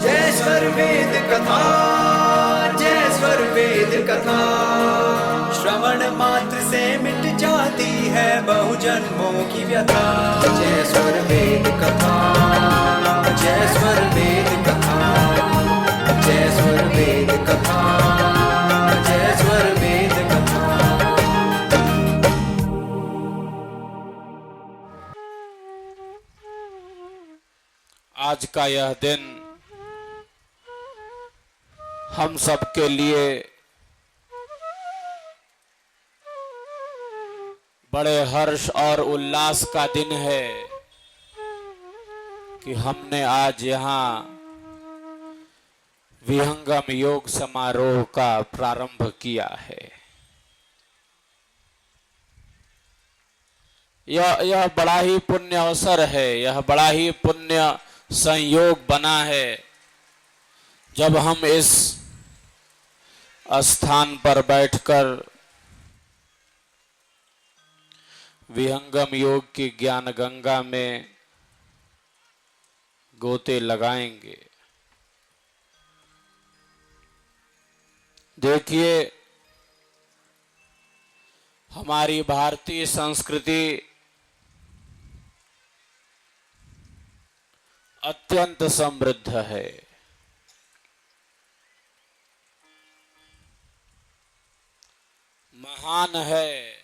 जय स्वर वेद कथा, जय स्वर वेद कथा। श्रवण मात्र से मिट जाती है बहुजन्मों की व्यथा। जय स्वर वेद कथा, जय स्वर वेद कथा, जय स्वर वेद कथा, जय स्वर वेद कथा। आज का यह दिन हम सब के लिए बड़े हर्ष और उल्लास का दिन है कि हमने आज यहाँ विहंगम योग समारोह का प्रारंभ किया है। यह बड़ा ही पुण्य अवसर है, यह बड़ा ही पुण्य संयोग बना है जब हम इस स्थान पर बैठकर विहंगम योग की ज्ञान गंगा में गोते लगाएंगे। देखिए, हमारी भारतीय संस्कृति अत्यंत समृद्ध है। महान है।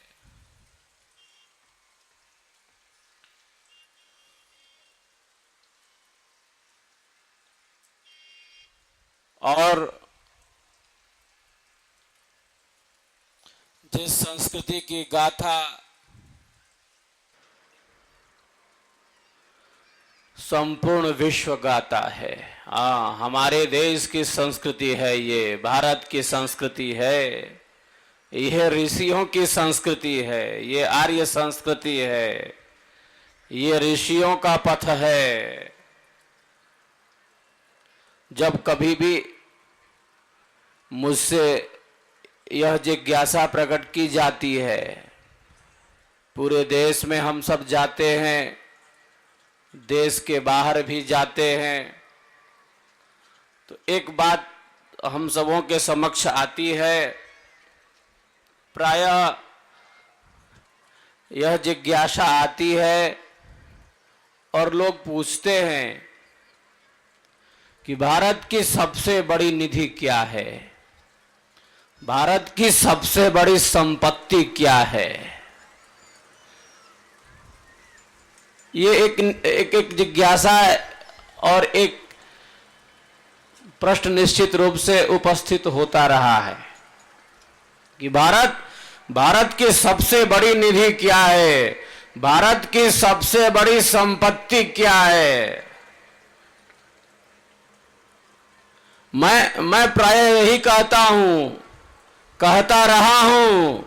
और जिस संस्कृति की गाथा संपूर्ण विश्व गाता है, हमारे देश की संस्कृति है, ये भारत की संस्कृति है, यह ऋषियों की संस्कृति है, ये आर्य संस्कृति है, ये ऋषियों का पथ है। जब कभी भी मुझसे यह जिज्ञासा प्रकट की जाती है, पूरे देश में हम सब जाते हैं, देश के बाहर भी जाते हैं, तो एक बात हम सबों के समक्ष आती है। प्रायः यह जिज्ञासा आती है और लोग पूछते हैं कि भारत की सबसे बड़ी निधि क्या है, भारत की सबसे बड़ी संपत्ति क्या है। ये एक जिज्ञासा है और एक प्रश्न निश्चित रूप से उपस्थित होता रहा है कि भारत की सबसे बड़ी निधि क्या है, भारत की सबसे बड़ी संपत्ति क्या है। मैं प्राय यही कहता रहा हूं,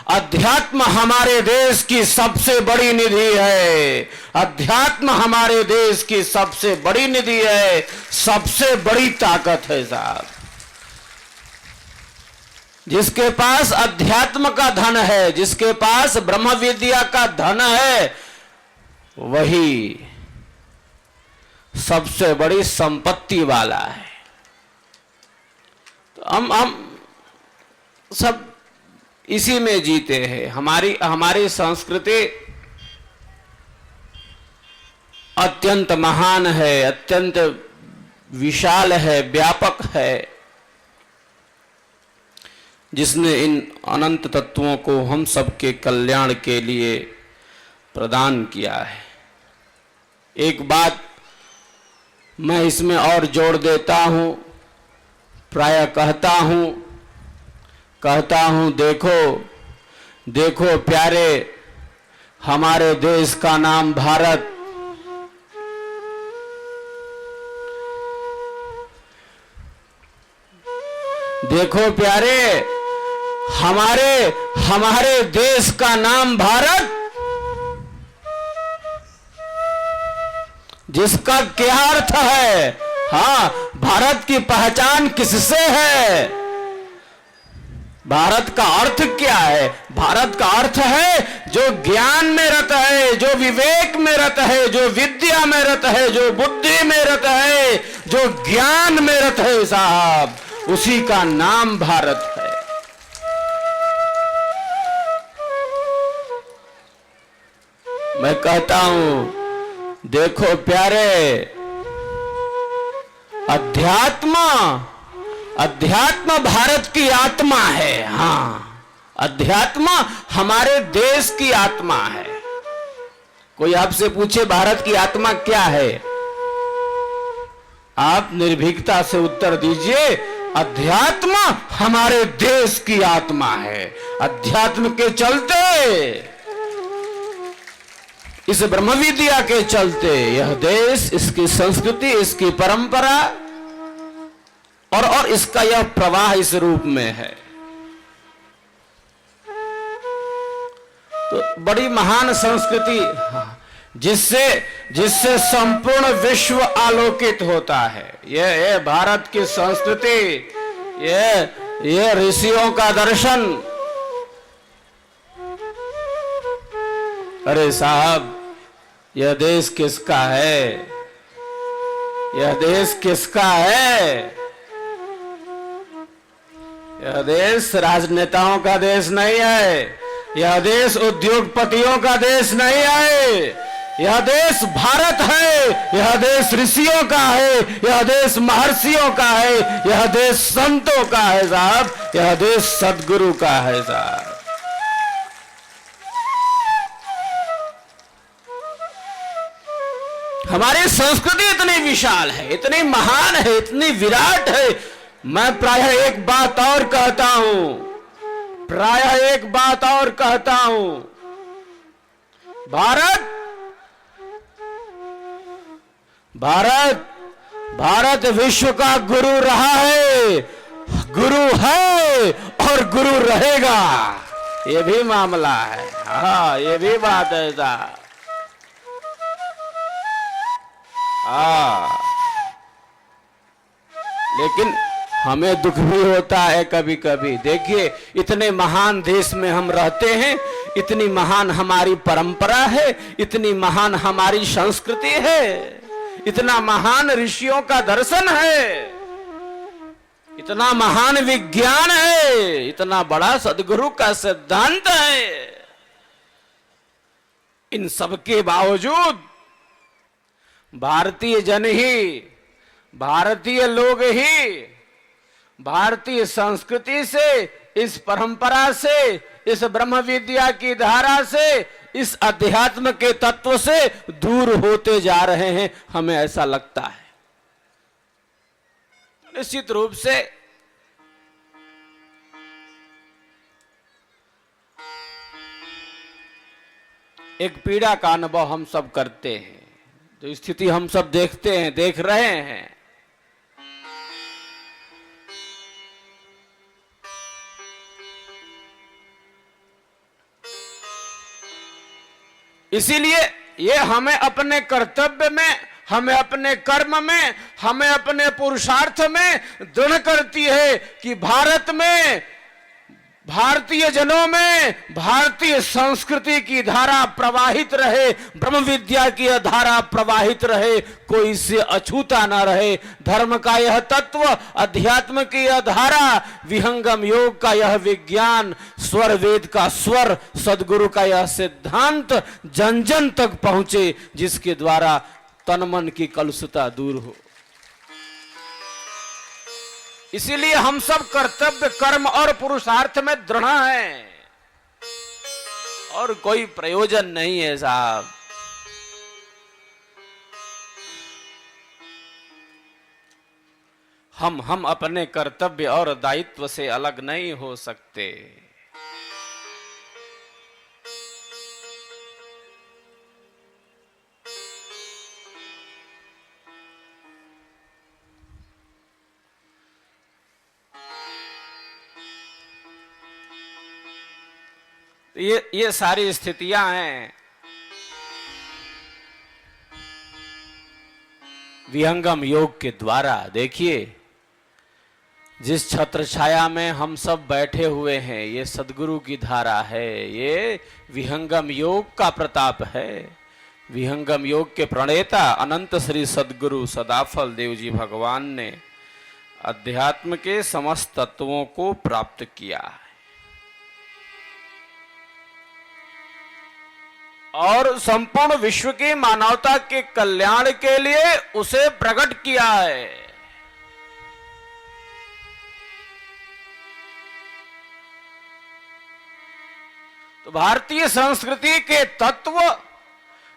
अध्यात्म हमारे देश की सबसे बड़ी निधि है। अध्यात्म हमारे देश की सबसे बड़ी निधि है, सबसे बड़ी ताकत है साहब। जिसके पास अध्यात्म का धन है, जिसके पास ब्रह्म विद्या का धन है, वही सबसे बड़ी संपत्ति वाला है। तो हम सब इसी में जीते हैं। हमारी संस्कृति अत्यंत महान है, अत्यंत विशाल है, व्यापक है, जिसने इन अनंत तत्वों को हम सबके कल्याण के लिए प्रदान किया है। एक बात मैं इसमें और जोड़ देता हूं, प्रायः कहता हूं, देखो प्यारे, हमारे देश का नाम भारत, देखो प्यारे, हमारे देश का नाम भारत, जिसका क्या अर्थ है। हाँ, भारत की पहचान किससे है? भारत का अर्थ क्या है? भारत का अर्थ है जो ज्ञान में रत है, जो विवेक में रत है, जो विद्या में रत है, जो बुद्धि में रत है, जो ज्ञान में रत है साहब, उसी का नाम भारत है। मैं कहता हूं देखो प्यारे, अध्यात्म भारत की आत्मा है। हाँ, अध्यात्म हमारे देश की आत्मा है। कोई आपसे पूछे भारत की आत्मा क्या है, आप निर्भीकता से उत्तर दीजिए, अध्यात्म हमारे देश की आत्मा है। अध्यात्म के चलते, इस ब्रह्म विद्या के चलते यह देश, इसकी संस्कृति, इसकी परंपरा और इसका यह प्रवाह इस रूप में है। तो बड़ी महान संस्कृति जिससे संपूर्ण विश्व आलोकित होता है। ये भारत की संस्कृति, ये ऋषियों का दर्शन। अरे साहब, यह देश किसका है? यह देश किसका है? यह देश राजनेताओं का देश नहीं है, यह देश उद्योगपतियों का देश नहीं है, यह देश भारत है। यह देश ऋषियों का है, यह देश महर्षियों का है, यह देश संतों का है साहब, यह देश सद्गुरु का है साहब। हमारी संस्कृति इतनी विशाल है, इतनी महान है, इतनी विराट है। मैं प्रायः एक बात और कहता हूं, भारत विश्व का गुरु रहा है, गुरु है और गुरु रहेगा। ये भी मामला है। हाँ, ये भी बात है साहब। लेकिन हमें दुख भी होता है कभी कभी। देखिए, इतने महान देश में हम रहते हैं, इतनी महान हमारी परंपरा है, इतनी महान हमारी संस्कृति है, इतना महान ऋषियों का दर्शन है, इतना महान विज्ञान है, इतना बड़ा सद्गुरु का सिद्धांत है। इन सबके बावजूद भारतीय जन ही, भारतीय लोग ही भारतीय संस्कृति से, इस परंपरा से, इस ब्रह्म विद्या की धारा से, इस अध्यात्म के तत्व से दूर होते जा रहे हैं, हमें ऐसा लगता है। निश्चित रूप से एक पीड़ा का अनुभव हम सब करते हैं। तो स्थिति हम सब देखते हैं, देख रहे हैं। इसीलिए ये हमें अपने कर्तव्य में, हमें अपने कर्म में, हमें अपने पुरुषार्थ में दृढ़ करती है कि भारत में, भारतीय जनों में भारतीय संस्कृति की धारा प्रवाहित रहे, ब्रह्म विद्या की धारा प्रवाहित रहे, कोई इससे अछूता ना रहे। धर्म का यह तत्व, अध्यात्म की यह धारा, विहंगम योग का यह विज्ञान, स्वर वेद का स्वर, सद्गुरु का यह सिद्धांत जन जन तक पहुंचे, जिसके द्वारा तन मन की कलुषता दूर हो। इसीलिए हम सब कर्तव्य, कर्म और पुरुषार्थ में दृढ़ हैं, और कोई प्रयोजन नहीं है साहब। हम अपने कर्तव्य और दायित्व से अलग नहीं हो सकते। ये सारी स्थितियां हैं विहंगम योग के द्वारा। देखिए, जिस छत्र छाया में हम सब बैठे हुए हैं, ये सदगुरु की धारा है, ये विहंगम योग का प्रताप है। विहंगम योग के प्रणेता अनंत श्री सदगुरु सदाफल देव जी भगवान ने अध्यात्म के समस्त तत्वों को प्राप्त किया है और संपूर्ण विश्व की मानवता के कल्याण के लिए उसे प्रकट किया है। तो भारतीय संस्कृति के तत्व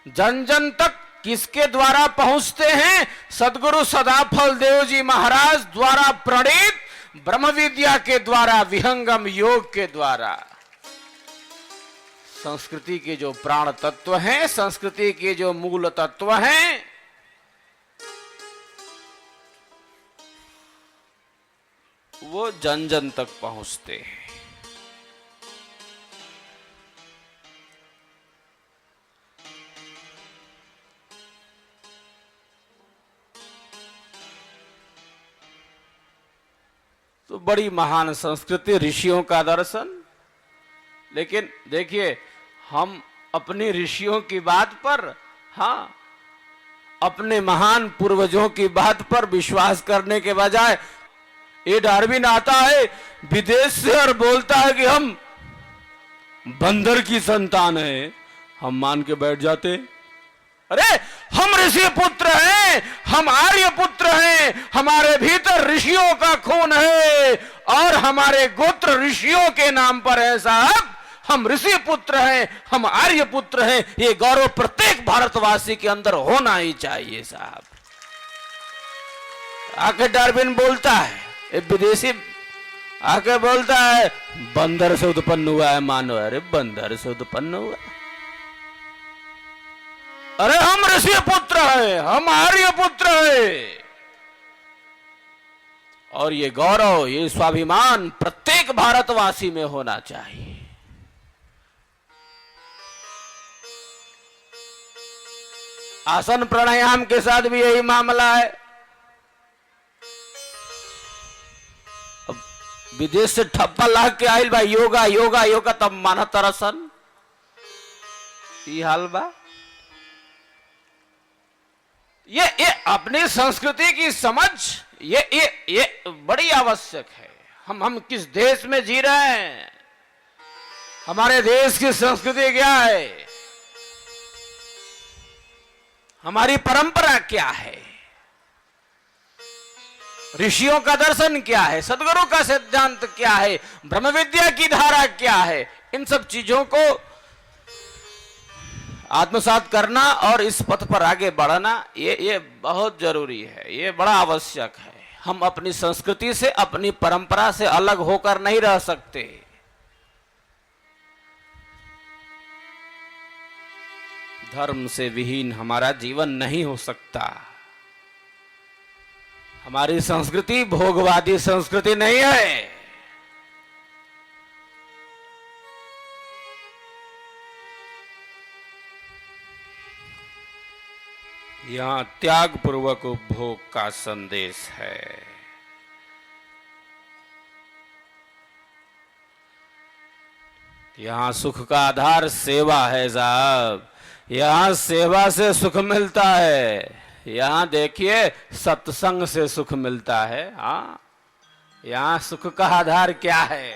जन जन तक किसके द्वारा पहुंचते हैं? सदगुरु सदाफल देव जी महाराज द्वारा प्रणीत ब्रह्म विद्या के द्वारा, विहंगम योग के द्वारा। संस्कृति के जो प्राण तत्व हैं, संस्कृति के जो मूल तत्व हैं, वो जन जन तक पहुंचते हैं। तो बड़ी महान संस्कृति, ऋषियों का दर्शन। लेकिन देखिए, हम अपने ऋषियों की बात पर, हाँ, अपने महान पूर्वजों की बात पर विश्वास करने के बजाय ये डार्विन आता है विदेश से और बोलता है कि हम बंदर की संतान है, हम मान के बैठ जाते। अरे हम ऋषि पुत्र हैं, हम आर्य पुत्र हैं, हमारे भीतर ऋषियों का खून है और हमारे गोत्र ऋषियों के नाम पर है साहब। हम ऋषि पुत्र हैं, हम आर्य पुत्र हैं, ये गौरव प्रत्येक भारतवासी के अंदर होना ही चाहिए साहब। आके डार्विन बोलता है, एक विदेशी आके बोलता है बंदर से उत्पन्न हुआ है मानव। अरे बंदर से उत्पन्न हुआ? अरे हम ऋषि पुत्र हैं, हम आर्य पुत्र हैं। और ये गौरव, ये स्वाभिमान प्रत्येक भारतवासी में होना चाहिए। आसन प्राणायाम के साथ भी यही मामला है। अब विदेश से ठप्पा लाग के आइल बा योगा योगा योगा, तब माना तरसन ई हाल बा। ये अपनी संस्कृति की समझ ये बड़ी आवश्यक है। हम किस देश में जी रहे हैं, हमारे देश की संस्कृति क्या है, हमारी परंपरा क्या है, ऋषियों का दर्शन क्या है, सदगुरु का सिद्धांत क्या है, ब्रह्म विद्या की धारा क्या है, इन सब चीजों को आत्मसात करना और इस पथ पर आगे बढ़ना ये बहुत जरूरी है, ये बड़ा आवश्यक है। हम अपनी संस्कृति से, अपनी परंपरा से अलग होकर नहीं रह सकते। धर्म से विहीन हमारा जीवन नहीं हो सकता। हमारी संस्कृति भोगवादी संस्कृति नहीं है। यहां त्याग पूर्वक उपभोग का संदेश है। यहां सुख का आधार सेवा है साहब। यहां सेवा से सुख मिलता है। यहां देखिए सत्संग से सुख मिलता है। हाँ, यहां सुख का आधार क्या है?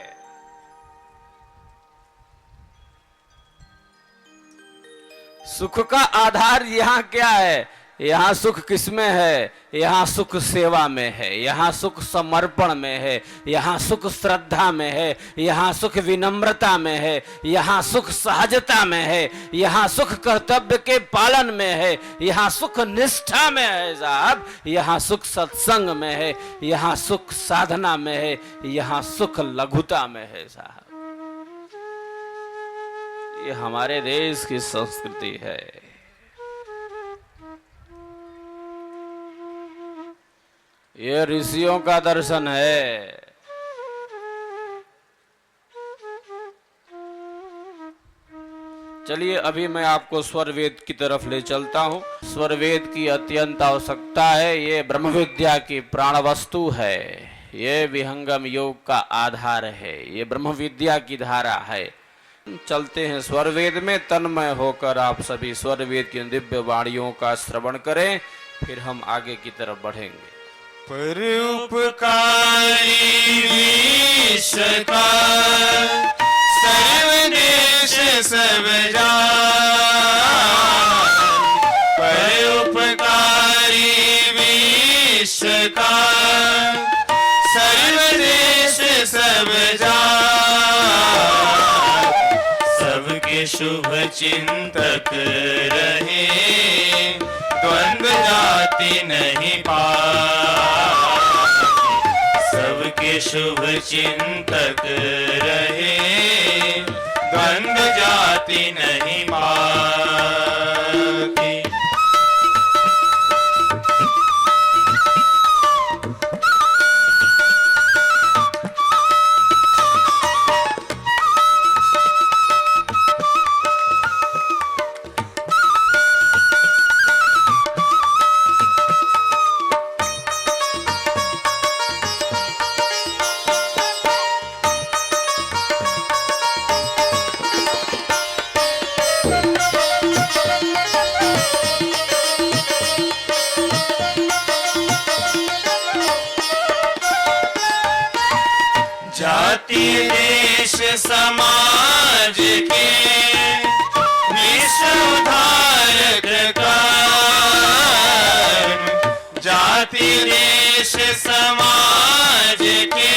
सुख का आधार यहां क्या है? यहां सुख किसमें है? यहां सुख सेवा में है, यहां सुख समर्पण में है, यहां सुख श्रद्धा में है, यहां सुख विनम्रता में है, यहां सुख सहजता में है, यहां सुख कर्तव्य के पालन में है, यहां सुख निष्ठा में है साहब, यहां सुख सत्संग में है, यहां सुख साधना में है, यहां सुख लघुता में है साहब। ये हमारे देश की संस्कृति है। ये ऋषियों का दर्शन है। चलिए अभी मैं आपको स्वरवेद की तरफ ले चलता हूं। स्वरवेद की अत्यंत आवश्यकता है। ये ब्रह्म विद्या की प्राण वस्तु है। ये विहंगम योग का आधार है, ये ब्रह्म विद्या की धारा है। चलते हैं स्वर वेद में, तन्मय होकर आप सभी स्वर वेद की दिव्य वाणियों का श्रवण करें, फिर हम आगे की तरफ बढ़ेंगे। परोपकारी विश्व का सर्वदेश सब जान, परोपकारी विश्व का सर्वदेश सब जान, सबके शुभ चिंतक रहे, द्वंद्व जाति नहीं पाए, सबके शुभ चिंतक रहे, द्वंद्व जाति नहीं पाती। जाति देश समाज के विश्व उद्धारक कारण, जाति देश समाज के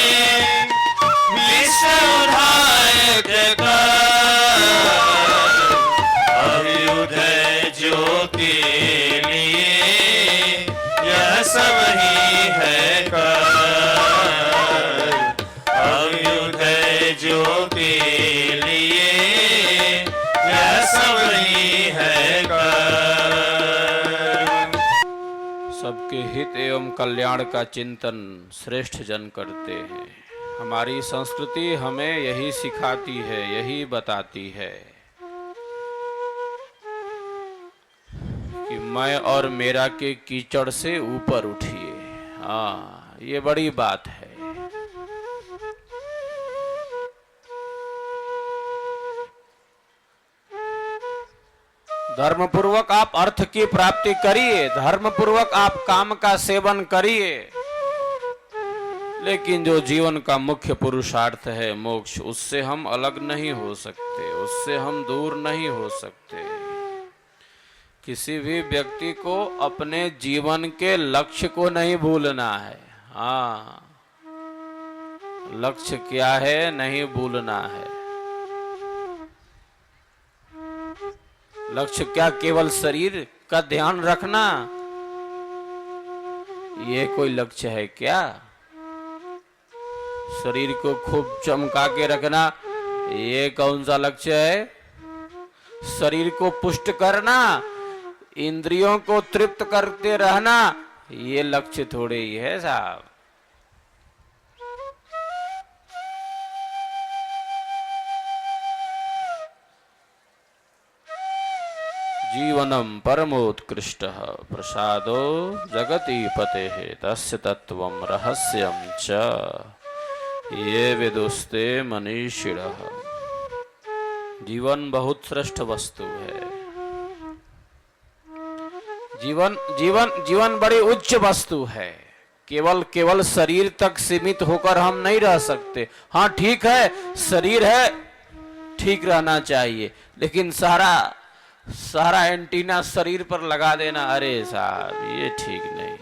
विश्व उद्धारक कारण, अभ्युदय ज्योति लिए यह सब ही है ज्योति लिए यह सब ही है कर्म। सबके हित एवं कल्याण का चिंतन श्रेष्ठ जन करते हैं। हमारी संस्कृति हमें यही सिखाती है, यही बताती है कि मैं और मेरा के कीचड़ से ऊपर उठिए। हाँ, ये बड़ी बात है। धर्म पूर्वक आप अर्थ की प्राप्ति करिए, धर्म पूर्वक आप काम का सेवन करिए, लेकिन जो जीवन का मुख्य पुरुषार्थ है मोक्ष, उससे हम अलग नहीं हो सकते, उससे हम दूर नहीं हो सकते। किसी भी व्यक्ति को अपने जीवन के लक्ष्य को नहीं भूलना है। हाँ, लक्ष्य क्या है नहीं भूलना है। लक्ष्य क्या केवल शरीर का ध्यान रखना, ये कोई लक्ष्य है क्या? शरीर को खूब चमका के रखना, ये कौन सा लक्ष्य है? शरीर को पुष्ट करना, इंद्रियों को तृप्त करते रहना, ये लक्ष्य थोड़े ही है साहब। जीवनम परमोत्कृष्टः प्रसादो जगति पतेः तस्य तत्वं रहस्यं च ये विदुस्ते मनीषिणः। जीवन बहुत श्रेष्ठ वस्तु है। जीवन बड़ी उच्च वस्तु है। केवल शरीर तक सीमित होकर हम नहीं रह सकते। हाँ ठीक है, शरीर है, ठीक रहना चाहिए, लेकिन सारा एंटीना शरीर पर लगा देना, अरे साहब ये ठीक नहीं।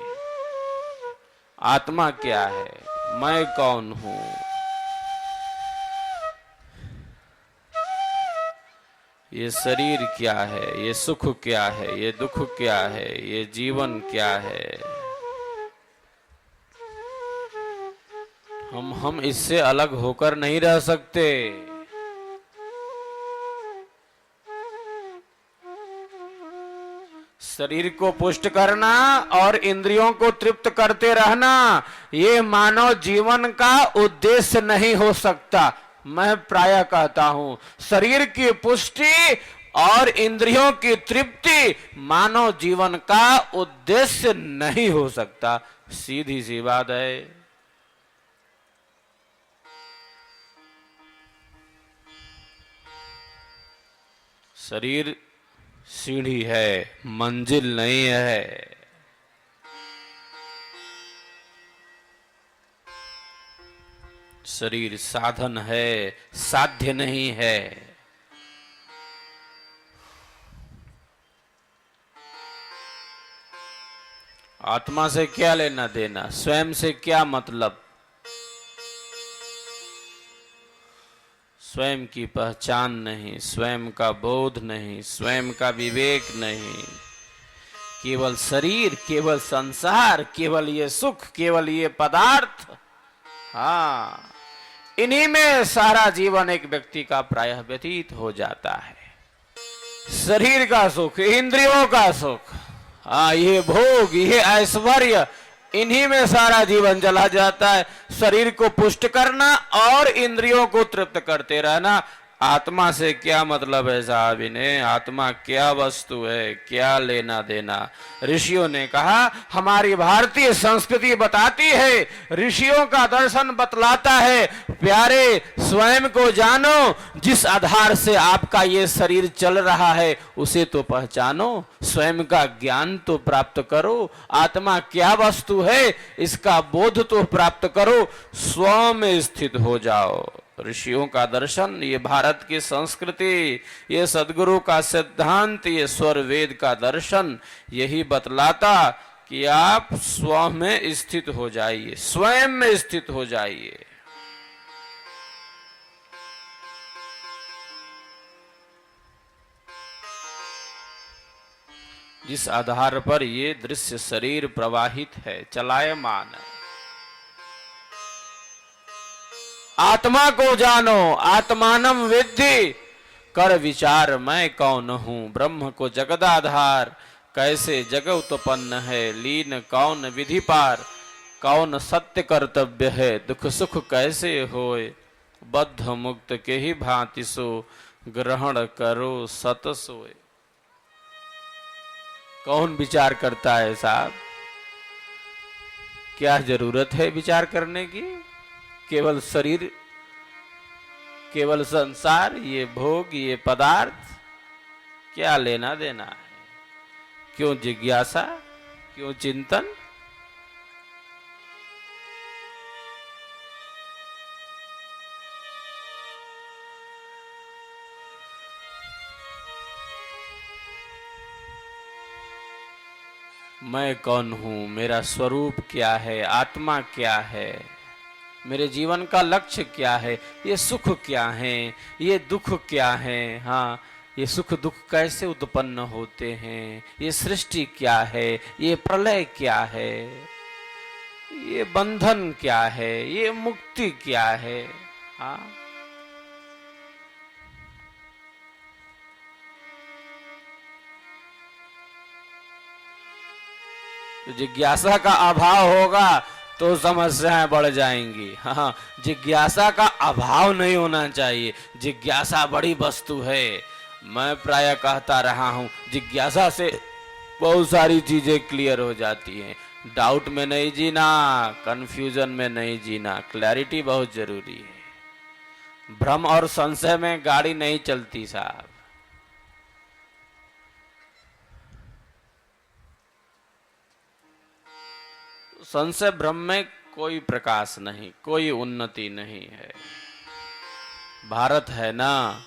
आत्मा क्या है, मैं कौन हूं, ये शरीर क्या है, ये सुख क्या है, ये दुख क्या है, ये जीवन क्या है, हम इससे अलग होकर नहीं रह सकते। शरीर को पुष्ट करना और इंद्रियों को तृप्त करते रहना, ये मानव जीवन का उद्देश्य नहीं हो सकता। मैं प्रायः कहता हूं, शरीर की पुष्टि और इंद्रियों की तृप्ति मानव जीवन का उद्देश्य नहीं हो सकता। सीधी सी बात है। शरीर सीढ़ी है, मंजिल नहीं है। शरीर साधन है, साध्य नहीं है। आत्मा से क्या लेना देना, स्वयं से क्या मतलब, स्वयं की पहचान नहीं, स्वयं का बोध नहीं, स्वयं का विवेक नहीं। केवल शरीर, केवल संसार, केवल ये सुख, केवल ये पदार्थ। हाँ, इन्हीं में सारा जीवन एक व्यक्ति का प्रायः व्यतीत हो जाता है। शरीर का सुख, इंद्रियों का सुख, हाँ, ये भोग, ये ऐश्वर्य, इन्हीं में सारा जीवन चला जाता है। शरीर को पुष्ट करना और इंद्रियों को तृप्त करते रहना। आत्मा से क्या मतलब है साहब? इन्हें आत्मा क्या वस्तु है, क्या लेना देना। ऋषियों ने कहा, हमारी भारतीय संस्कृति बताती है, ऋषियों का दर्शन बतलाता है, प्यारे स्वयं को जानो, जिस आधार से आपका ये शरीर चल रहा है उसे तो पहचानो, स्वयं का ज्ञान तो प्राप्त करो। आत्मा क्या वस्तु है इसका बोध तो प्राप्त करो, स्व में स्थित हो जाओ। ऋषियों का दर्शन, ये भारत की संस्कृति, ये सदगुरु का सिद्धांत, ये स्वर वेद का दर्शन यही बतलाता कि आप स्व में स्थित हो जाइए, स्वयं में स्थित हो जाइए। जिस आधार पर ये दृश्य शरीर प्रवाहित है, चलायमान है। आत्मा को जानो, आत्मानम विद्धि, कर विचार मैं कौन हूं। ब्रह्म को जगदाधार, कैसे जग उत्पन्न है, लीन कौन विधि पार, कौन सत्य कर्तव्य है, दुख सुख कैसे होए, बद्ध मुक्त के ही भांति सो, ग्रहण करो सत सोए। कौन विचार करता है साहब? क्या जरूरत है विचार करने की? केवल शरीर, केवल संसार, ये भोग, ये पदार्थ, क्या लेना देना है? क्यों जिज्ञासा, क्यों चिंतन? मैं कौन हूं, मेरा स्वरूप क्या है, आत्मा क्या है, मेरे जीवन का लक्ष्य क्या है, ये सुख क्या है, ये दुख क्या है, हाँ, ये सुख दुख कैसे उत्पन्न होते हैं, ये सृष्टि क्या है, ये प्रलय क्या है, ये बंधन क्या है, ये मुक्ति क्या है, हाँ। तो जिज्ञासा का अभाव होगा तो समस्याएं बढ़ जाएंगी। हाँ, जिज्ञासा का अभाव नहीं होना चाहिए। जिज्ञासा बड़ी वस्तु है। मैं प्रायः कहता रहा हूं, जिज्ञासा से बहुत सारी चीजें क्लियर हो जाती हैं। डाउट में नहीं जीना, कंफ्यूजन में नहीं जीना, क्लैरिटी बहुत जरूरी है। भ्रम और संशय में गाड़ी नहीं चलती साहब। संशय भ्रम में कोई प्रकाश नहीं, कोई उन्नति नहीं है। भारत है ना,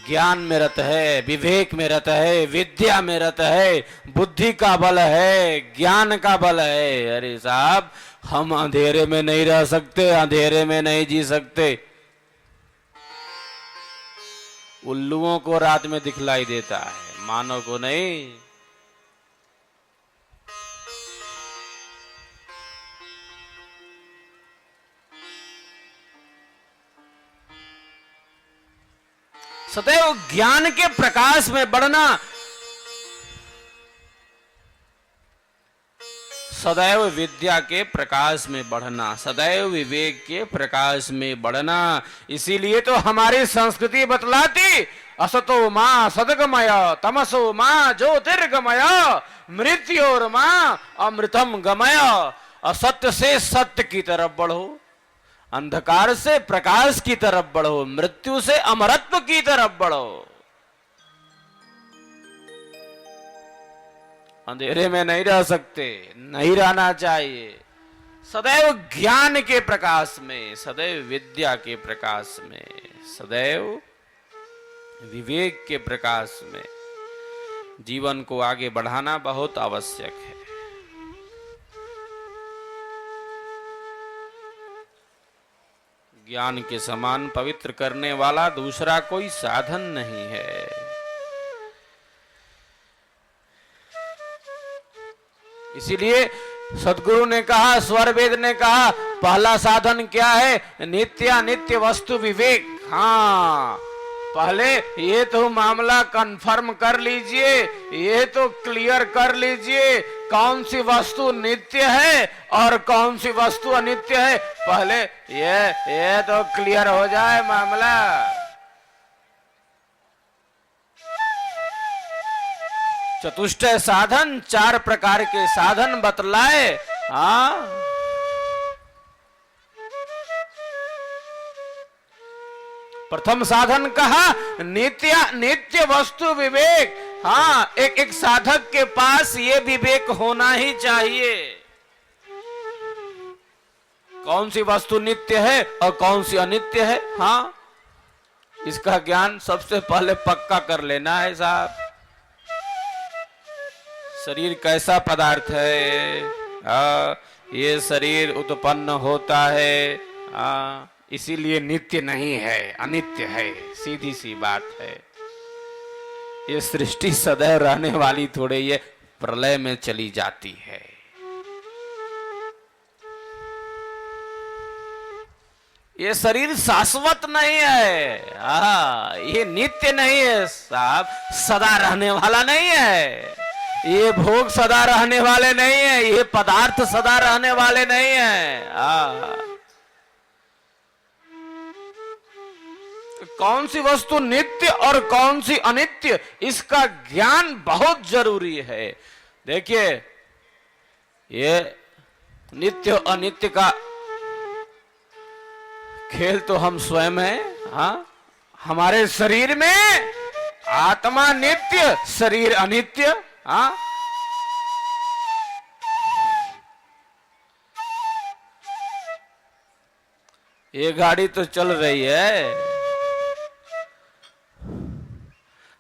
ज्ञान में रत है, विवेक में रत है, विद्या में रत है, बुद्धि का बल है, ज्ञान का बल है। अरे साहब, हम अंधेरे में नहीं रह सकते, अंधेरे में नहीं जी सकते। उल्लुओं को रात में दिखलाई देता है, मानव को नहीं। सदैव ज्ञान के प्रकाश में बढ़ना, सदैव विद्या के प्रकाश में बढ़ना, सदैव विवेक के प्रकाश में बढ़ना। इसीलिए तो हमारी संस्कृति बतलाती, असतो मां सदगमय, तमसो मां ज्योतिर्गमय, मृत्योर्मा अमृतम गमय। असत्य से सत्य की तरफ बढ़ो, अंधकार से प्रकाश की तरफ बढ़ो, मृत्यु से अमरत्व की तरफ बढ़ो। अंधेरे में नहीं रह सकते, नहीं रहना चाहिए। सदैव ज्ञान के प्रकाश में, सदैव विद्या के प्रकाश में, सदैव विवेक के प्रकाश में जीवन को आगे बढ़ाना बहुत आवश्यक है। ज्ञान के समान पवित्र करने वाला दूसरा कोई साधन नहीं है। इसीलिए सदगुरु ने कहा, स्वर वेद ने कहा, पहला साधन क्या है? नित्यानित्य वस्तु विवेक। हाँ, पहले ये तो मामला कंफर्म कर लीजिए, ये तो क्लियर कर लीजिए कौन सी वस्तु नित्य है और कौन सी वस्तु अनित्य है। पहले ये तो क्लियर हो जाए मामला। चतुष्टय साधन, 4 प्रकार के साधन बतलाए। हाँ, प्रथम साधन कहा नित्य वस्तु विवेक। हाँ, एक साधक के पास ये विवेक होना ही चाहिए, कौन सी वस्तु नित्य है और कौन सी अनित्य है। हाँ, इसका ज्ञान सबसे पहले पक्का कर लेना है साहब। शरीर कैसा पदार्थ है? ये शरीर उत्पन्न होता है, इसीलिए नित्य नहीं है, अनित्य है। सीधी सी बात है। ये सृष्टि सदैव रहने वाली थोड़े, ये प्रलय में चली जाती है। ये शरीर शाश्वत नहीं है। ये नित्य नहीं है साहब, सदा रहने वाला नहीं है। ये भोग सदा रहने वाले नहीं है, ये पदार्थ सदा रहने वाले नहीं है। कौन सी वस्तु नित्य और कौन सी अनित्य, इसका ज्ञान बहुत जरूरी है। देखिए, ये नित्य अनित्य का खेल तो हम स्वयं हैं। हाँ, हमारे शरीर में आत्मा नित्य, शरीर अनित्य। हाँ, ये गाड़ी तो चल रही है।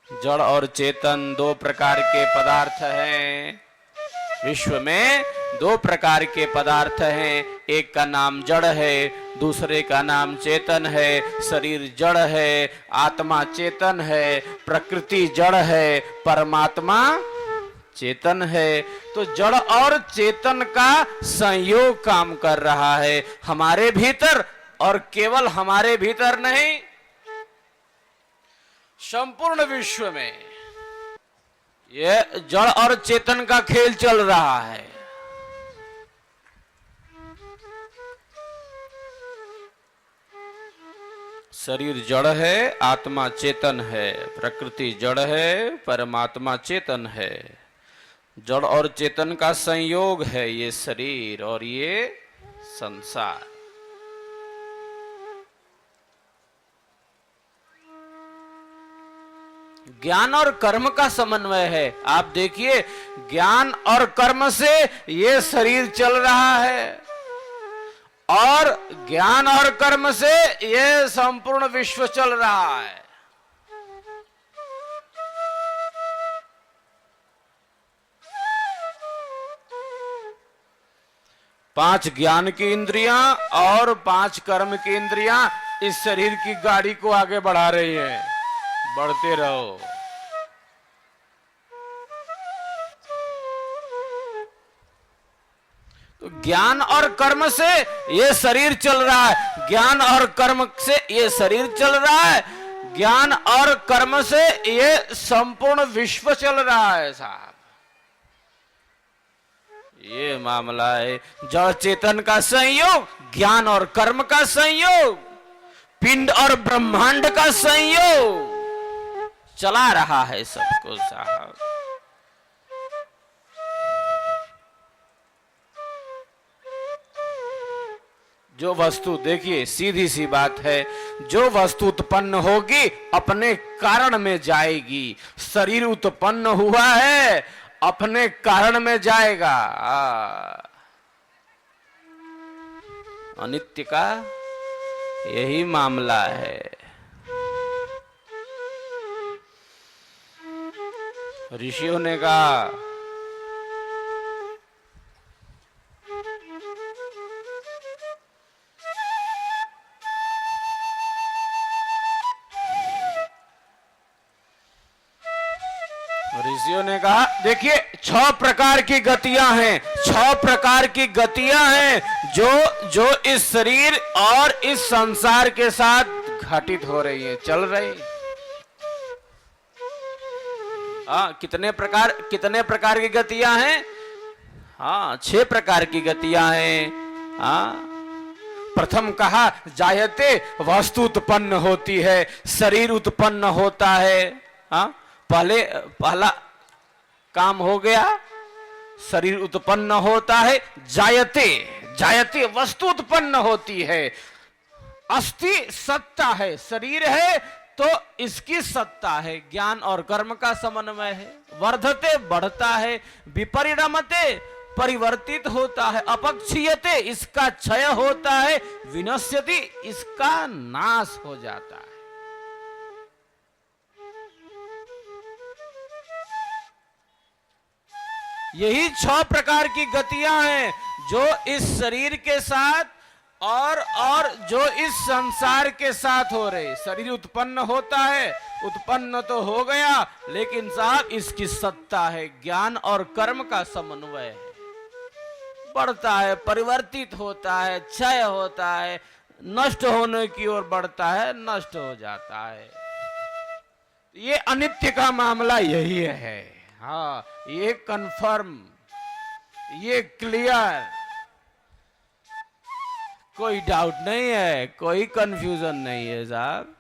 जड़ और चेतन 2 प्रकार के पदार्थ हैं। विश्व में 2 प्रकार के पदार्थ हैं। एक का नाम जड़ है, दूसरे का नाम चेतन है। शरीर जड़ है, आत्मा चेतन है। प्रकृति जड़ है, परमात्मा चेतन है। तो जड़ और चेतन का संयोग काम कर रहा है हमारे भीतर, और केवल हमारे भीतर नहीं, संपूर्ण विश्व में ये जड़ और चेतन का खेल चल रहा है। शरीर जड़ है, आत्मा चेतन है। प्रकृति जड़ है, परमात्मा चेतन है। जड़ और चेतन का संयोग है ये शरीर और ये संसार। ज्ञान और कर्म का समन्वय है। आप देखिए, ज्ञान और कर्म से ये शरीर चल रहा है, और ज्ञान और कर्म से ये संपूर्ण विश्व चल रहा है। पांच ज्ञान की इंद्रियां और 5 कर्म की इंद्रियां इस शरीर की गाड़ी को आगे बढ़ा रही हैं। बढ़ते रहो। तो ज्ञान और कर्म से ये शरीर चल रहा है, ज्ञान और कर्म से ये शरीर चल रहा है, ज्ञान और कर्म से ये संपूर्ण विश्व चल रहा है साहब। ये मामला है जड़ चेतन का संयोग, ज्ञान और कर्म का संयोग, पिंड और ब्रह्मांड का संयोग चला रहा है सबको साहब। जो वस्तु, देखिए सीधी सी बात है, जो वस्तु उत्पन्न होगी अपने कारण में जाएगी। शरीर उत्पन्न हुआ है अपने कारण में जाएगा। अनित्य का यही मामला है। ऋषियों ने कहा देखिए 6 प्रकार की गतियां हैं, 6 प्रकार की गतियां हैं जो इस शरीर और इस संसार के साथ घटित हो रही हैं, चल रही। कितने प्रकार की गतियां हैं? 6 प्रकार की गतियां हैं। प्रथम कहा जायते, वस्तु उत्पन्न होती है, शरीर उत्पन्न होता है। पहला काम हो गया, शरीर उत्पन्न होता है। जायते वस्तु उत्पन्न होती है। अस्ति सत्ता है, शरीर है तो इसकी सत्ता है, ज्ञान और कर्म का समन्वय है। वर्धते बढ़ता है, विपरिणमते परिवर्तित होता है, अपक्षीयते इसका क्षय होता है, विनश्यति इसका नाश हो जाता है। यही 6 प्रकार की गतियां हैं जो इस शरीर के साथ और जो इस संसार के साथ हो रहे। शरीर उत्पन्न होता है, उत्पन्न तो हो गया, लेकिन साहब इसकी सत्ता है, ज्ञान और कर्म का समन्वय है। बढ़ता है, परिवर्तित होता है, क्षय होता है, नष्ट होने की ओर बढ़ता है, नष्ट हो जाता है। ये अनित्य का मामला यही है। ये कंफर्म, ये क्लियर, कोई डाउट नहीं है, कोई कंफ्यूजन नहीं है साहब।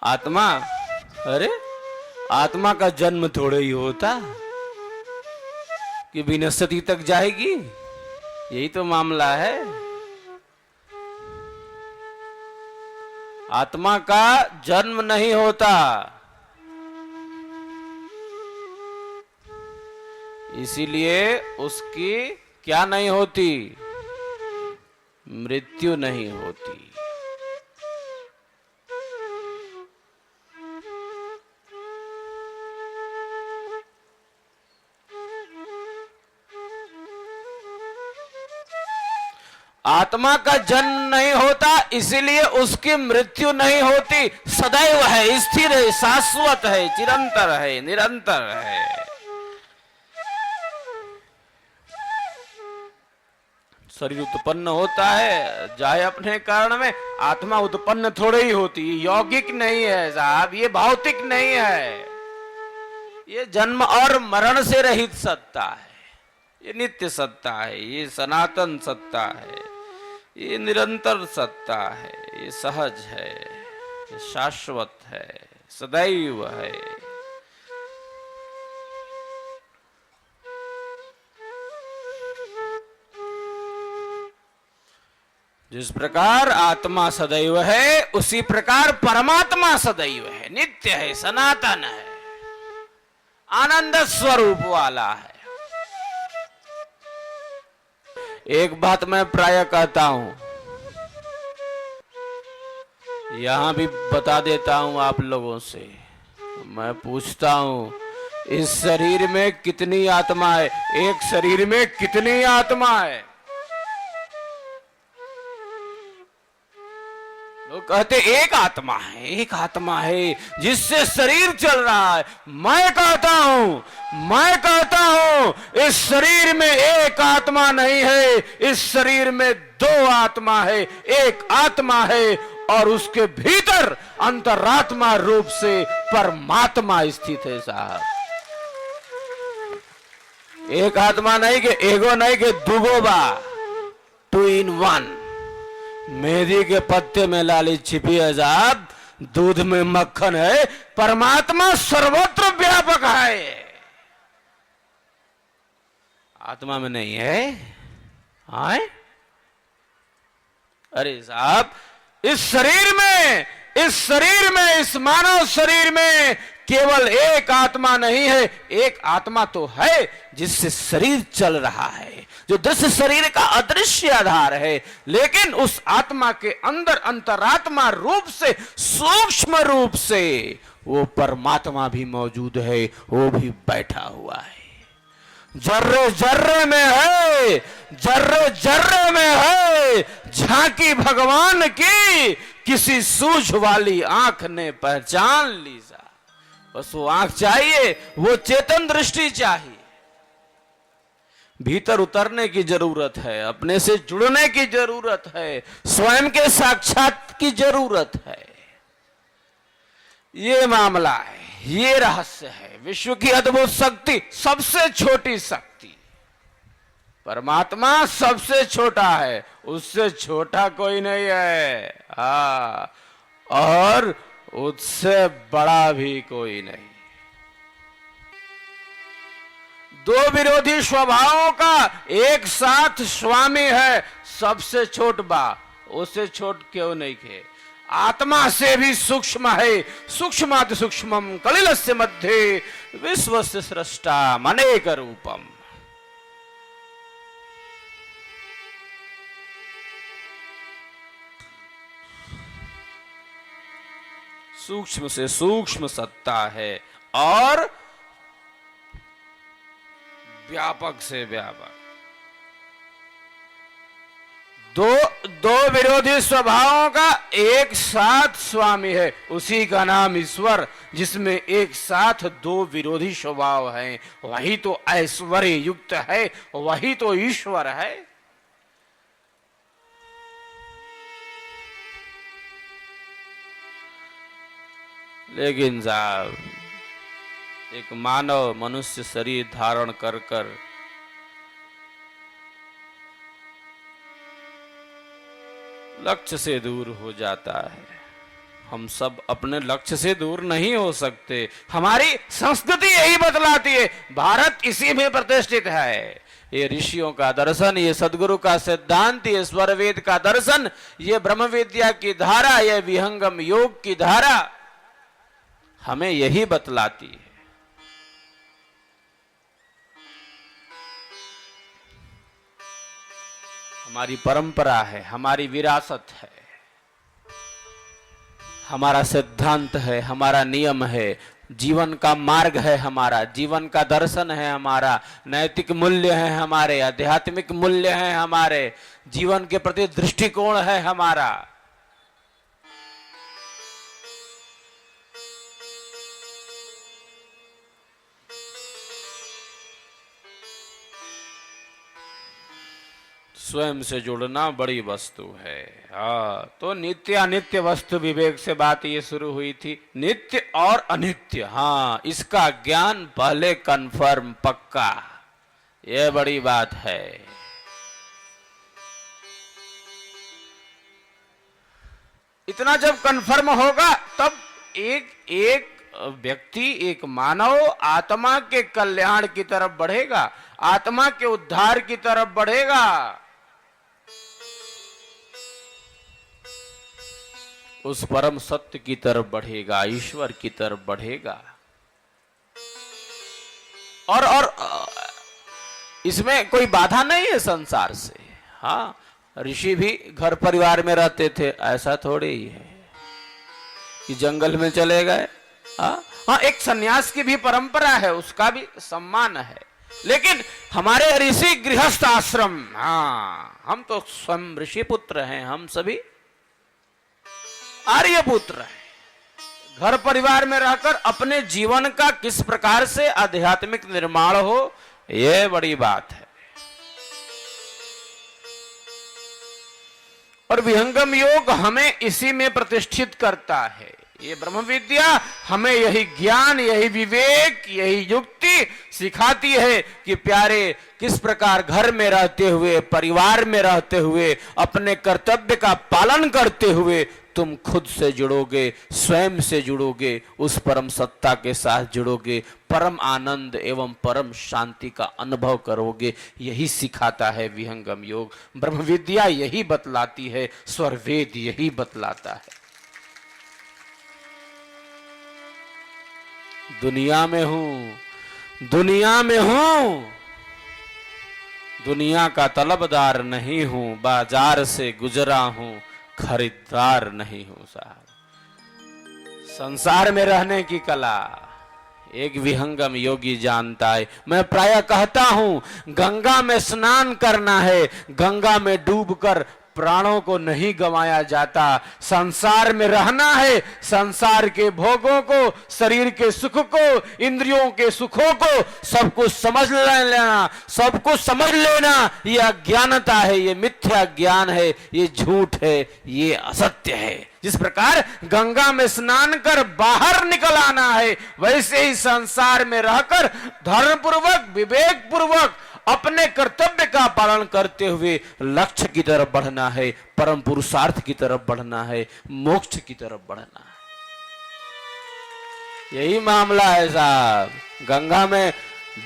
आत्मा अरे आत्मा का जन्म थोड़े ही होता कि विनश्यति तक जाएगी, यही तो मामला है। आत्मा का जन्म नहीं होता, इसीलिए उसकी क्या नहीं होती? मृत्यु नहीं होती। आत्मा का जन्म नहीं होता, इसीलिए उसकी मृत्यु नहीं होती। सदैव है, स्थिर है, शाश्वत है, चिरंतर है, निरंतर है। शरीर उत्पन्न होता है, जाए अपने कारण में। आत्मा उत्पन्न थोड़ी ही होती, यौगिक नहीं है साहब, ये भौतिक नहीं है। ये जन्म और मरण से रहित सत्ता है, ये नित्य सत्ता है, ये सनातन सत्ता है, ये निरंतर सत्ता है, ये सहज है, ये शाश्वत है, सदैव है। जिस प्रकार आत्मा सदैव है, उसी प्रकार परमात्मा सदैव है, नित्य है, सनातन है, आनंद स्वरूप वाला है। एक बात मैं प्राय कहता हूं, यहां भी बता देता हूं आप लोगों से। मैं पूछता हूं, इस शरीर में कितनी आत्मा है? एक शरीर में कितनी आत्मा है? लोग कहते एक आत्मा है, एक आत्मा है जिससे शरीर चल रहा है। मैं कहता हूं इस शरीर में एक आत्मा नहीं है, इस शरीर में 2 आत्मा है। एक आत्मा है और उसके भीतर अंतरात्मा रूप से परमात्मा स्थित है साहब। एक आत्मा नहीं के एगो नहीं के दुगो बा, 2 in 1। मेहंदी के पत्ते में लाली छिपी है साहब, दूध में मक्खन है। परमात्मा सर्वत्र व्यापक है, आत्मा में नहीं है। अरे साहब, इस शरीर में, इस मानव शरीर में केवल एक आत्मा नहीं है, एक आत्मा तो है जिससे शरीर चल रहा है, जो दृश्य शरीर का अदृश्य आधार है, लेकिन उस आत्मा के अंदर अंतरात्मा रूप से, सूक्ष्म रूप से वो परमात्मा भी मौजूद है, वो भी बैठा हुआ है। जर्रे जर्रे में है, जर्रे जर्रे में है झांकी भगवान की, किसी सूझ वाली आंख ने पहचान ली जा। बस वो आंख चाहिए, वो चेतन दृष्टि चाहिए। भीतर उतरने की जरूरत है, अपने से जुड़ने की जरूरत है, स्वयं के साक्षात की जरूरत है। ये मामला है, ये रहस्य है। विश्व की अद्भुत शक्ति, सबसे छोटी शक्ति परमात्मा सबसे छोटा है, उससे छोटा कोई नहीं है। हाँ, और उससे बड़ा भी कोई नहीं। दो विरोधी स्वभावों का एक साथ स्वामी है, सबसे छोट बा, उससे छोट क्यों नहीं खे। आत्मा से भी सूक्ष्म है, सूक्ष्माति सूक्ष्मम कलिलस्य मध्ये विश्वस्य सृष्टा अनेक रूपम। सूक्ष्म से सूक्ष्म सत्ता है और व्यापक से व्यापक। दो विरोधी स्वभावों का एक साथ स्वामी है, उसी का नाम ईश्वर, जिसमें एक साथ दो विरोधी स्वभाव हैं। वही तो ऐश्वर्य युक्त है, वही तो ईश्वर है। लेकिन साहब, एक मानव मनुष्य शरीर धारण कर कर लक्ष्य से दूर हो जाता है। हम सब अपने लक्ष्य से दूर नहीं हो सकते। हमारी संस्कृति यही बतलाती है, भारत इसी में प्रतिष्ठित है। ये ऋषियों का दर्शन, ये सदगुरु का सिद्धांत, ये स्वरवेद का दर्शन, ये ब्रह्म विद्या की धारा, ये विहंगम योग की धारा हमें यही बतलाती है। हमारी परंपरा है, हमारी विरासत है, हमारा सिद्धांत है, हमारा नियम है, जीवन का मार्ग है, हमारा जीवन का दर्शन है, हमारा नैतिक मूल्य है, हमारे आध्यात्मिक मूल्य है, हमारे जीवन के प्रति दृष्टिकोण है हमारा। स्वयं से जुड़ना बड़ी वस्तु है। हाँ, तो नित्य अनित्य वस्तु विवेक से बात ये शुरू हुई थी। नित्य और अनित्य, हाँ, इसका ज्ञान पहले कंफर्म, पक्का, ये बड़ी बात है। इतना जब कंफर्म होगा तब एक व्यक्ति, एक मानव आत्मा के कल्याण की तरफ बढ़ेगा, आत्मा के उद्धार की तरफ बढ़ेगा। उस परम सत्य की तरफ बढ़ेगा, ईश्वर की तरफ बढ़ेगा। और इसमें कोई बाधा नहीं है संसार से। हाँ, ऋषि भी घर परिवार में रहते थे, ऐसा थोड़ी ही है कि जंगल में चले गए। हाँ, एक सन्यास की भी परंपरा है, उसका भी सम्मान है। लेकिन हमारे ऋषि गृहस्थ आश्रम, हाँ, हम तो स्वयं ऋषि पुत्र हैं, हम सभी आर्य पुत्र है। घर परिवार में रहकर अपने जीवन का किस प्रकार से आध्यात्मिक निर्माण हो, यह बड़ी बात है। और विहंगम योग हमें इसी में प्रतिष्ठित करता है। ये ब्रह्म विद्या हमें यही ज्ञान, यही विवेक, यही युक्ति सिखाती है कि प्यारे, किस प्रकार घर में रहते हुए, परिवार में रहते हुए, अपने कर्तव्य का पालन करते हुए तुम खुद से जुड़ोगे, स्वयं से जुड़ोगे, उस परम सत्ता के साथ जुड़ोगे, परम आनंद एवं परम शांति का अनुभव करोगे। यही सिखाता है विहंगम योग। ब्रह्म विद्या यही बतलाती है, स्वरवेद यही बतलाता है। दुनिया में हूं, दुनिया में हूं, दुनिया का तलबदार नहीं हूं, बाजार से गुजरा हूं, खरीदार नहीं हूं साहब। संसार में रहने की कला एक विहंगम योगी जानता है। मैं प्रायः कहता हूं, गंगा में स्नान करना है, गंगा में डूबकर प्राणों को नहीं गंवाया जाता। संसार में रहना है, संसार के भोगों को, शरीर के सुख को, इंद्रियों के सुखों को सब कुछ समझ लेना, सब कुछ समझ लेना, ये अज्ञानता है, ये मिथ्या ज्ञान है, ये झूठ है, ये असत्य है। जिस प्रकार गंगा में स्नान कर बाहर निकल आना है, वैसे ही संसार में रहकर धर्मपूर्वक, विवेक पूर्वक अपने कर्तव्य का पालन करते हुए लक्ष्य की तरफ बढ़ना है, परम पुरुषार्थ की तरफ बढ़ना है, मोक्ष की तरफ बढ़ना है। यही मामला है साहब। गंगा में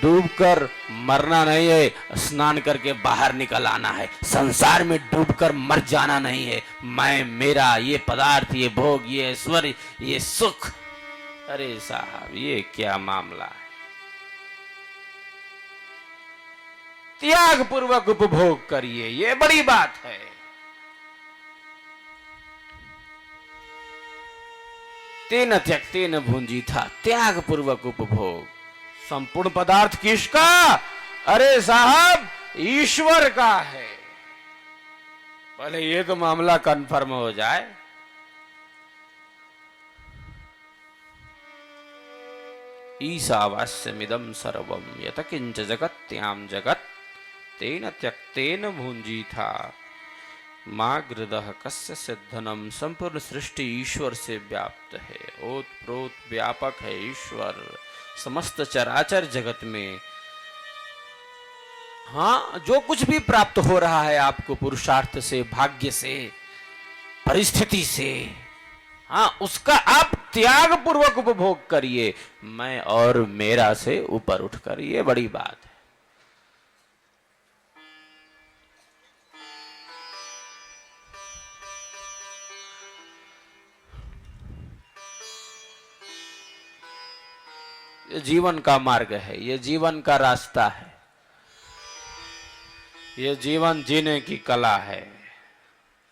डूबकर मरना नहीं है, स्नान करके बाहर निकल आना है। संसार में डूबकर मर जाना नहीं है। मैं, मेरा, ये पदार्थ, ये भोग, ये ऐश्वर्य, ये सुख, अरे साहब ये क्या मामला है। त्याग पूर्वक उपभोग करिए, ये बड़ी बात है। तेन त्यक्तेन भुंजी था, त्याग पूर्वक उपभोग। संपूर्ण पदार्थ किसका? अरे साहब ईश्वर का है। पहले ये तो मामला कन्फर्म हो जाए। ईशावास्यमिदं सर्वं यत किंच जगत्याम जगत् तेन त्यक्तेन भुंजी था मागृदः कस्य सिद्धनम। संपूर्ण सृष्टि ईश्वर से व्याप्त है, ओत प्रोत व्यापक है ईश्वर समस्त चराचर जगत में। हाँ, जो कुछ भी प्राप्त हो रहा है आपको पुरुषार्थ से, भाग्य से, परिस्थिति से, हाँ उसका आप त्याग पूर्वक उपभोग करिए। मैं और मेरा से ऊपर उठकर, ये बड़ी बात है। ये जीवन का मार्ग है, ये जीवन का रास्ता है, ये जीवन जीने की कला है,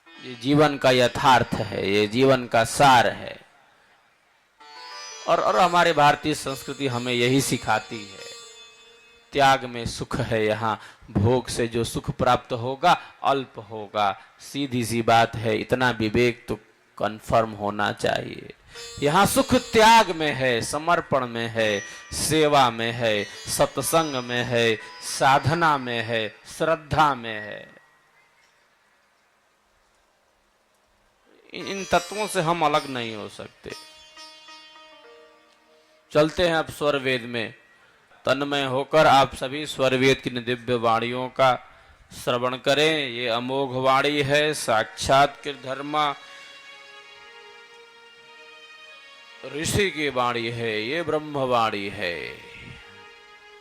ये जीवन का यथार्थ है, ये जीवन का सार है। और हमारे भारतीय संस्कृति हमें यही सिखाती है। त्याग में सुख है। यहाँ भोग से जो सुख प्राप्त होगा अल्प होगा, सीधी सी बात है। इतना विवेक तो कन्फर्म होना चाहिए। यहाँ सुख त्याग में है, समर्पण में है, सेवा में है, सत्संग में है, साधना में है, श्रद्धा में है। इन तत्वों से हम अलग नहीं हो सकते। चलते हैं अब स्वरवेद में। तन्मय होकर आप सभी स्वरवेद की दिव्य वाणियों का श्रवण करें। ये अमोघ वाणी है, साक्षात के धर्मा ऋषि की वाणी है, ये ब्रह्मवाणी है,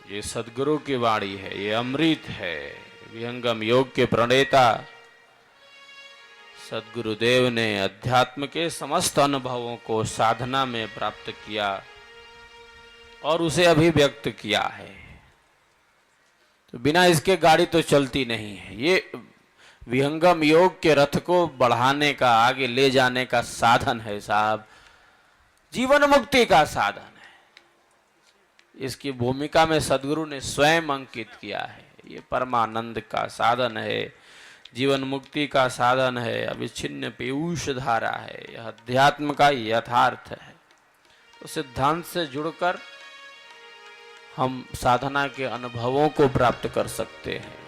ये सदगुरु की वाणी है, ये अमृत है। विहंगम योग के प्रणेता सदगुरुदेव ने अध्यात्म के समस्त अनुभवों को साधना में प्राप्त किया और उसे अभिव्यक्त किया है। तो बिना इसके गाड़ी तो चलती नहीं है। ये विहंगम योग के रथ को बढ़ाने का, आगे ले जाने का साधन है साहब, जीवन मुक्ति का साधन है। इसकी भूमिका में सदगुरु ने स्वयं अंकित किया है। ये परमानंद का साधन है, जीवन मुक्ति का साधन है, अविच्छिन्न पीयूष धारा है, यह अध्यात्म का यथार्थ है। तो सिद्धांत से जुड़कर हम साधना के अनुभवों को प्राप्त कर सकते हैं।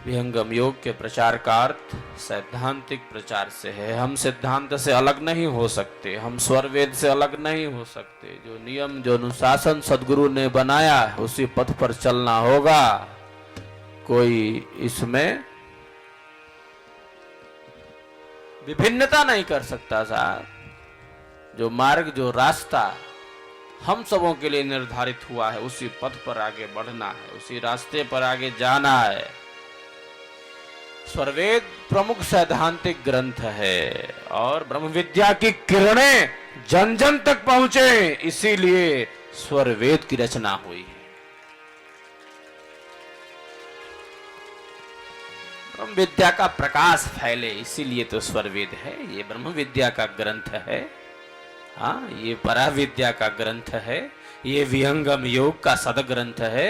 विहंगम योग के प्रचार का अर्थ सैद्धांतिक प्रचार से है। हम सिद्धांत से अलग नहीं हो सकते, हम स्वरवेद से अलग नहीं हो सकते। जो नियम, जो अनुशासन सदगुरु ने बनाया है उसी पथ पर चलना होगा। कोई इसमें विभिन्नता नहीं कर सकता साहब। जो मार्ग, जो रास्ता हम सबों के लिए निर्धारित हुआ है, उसी पथ पर आगे बढ़ना है, उसी रास्ते पर आगे जाना है। स्वरवेद प्रमुख सैद्धांतिक ग्रंथ है और ब्रह्म विद्या की किरणें जन जन तक पहुंचे, इसीलिए स्वरवेद की रचना हुई है। ब्रह्म विद्या का प्रकाश फैले, इसीलिए तो स्वरवेद है। ये ब्रह्म विद्या का ग्रंथ है। हाँ, ये परा विद्या का ग्रंथ है। ये विहंगम योग का सदग्रंथ है।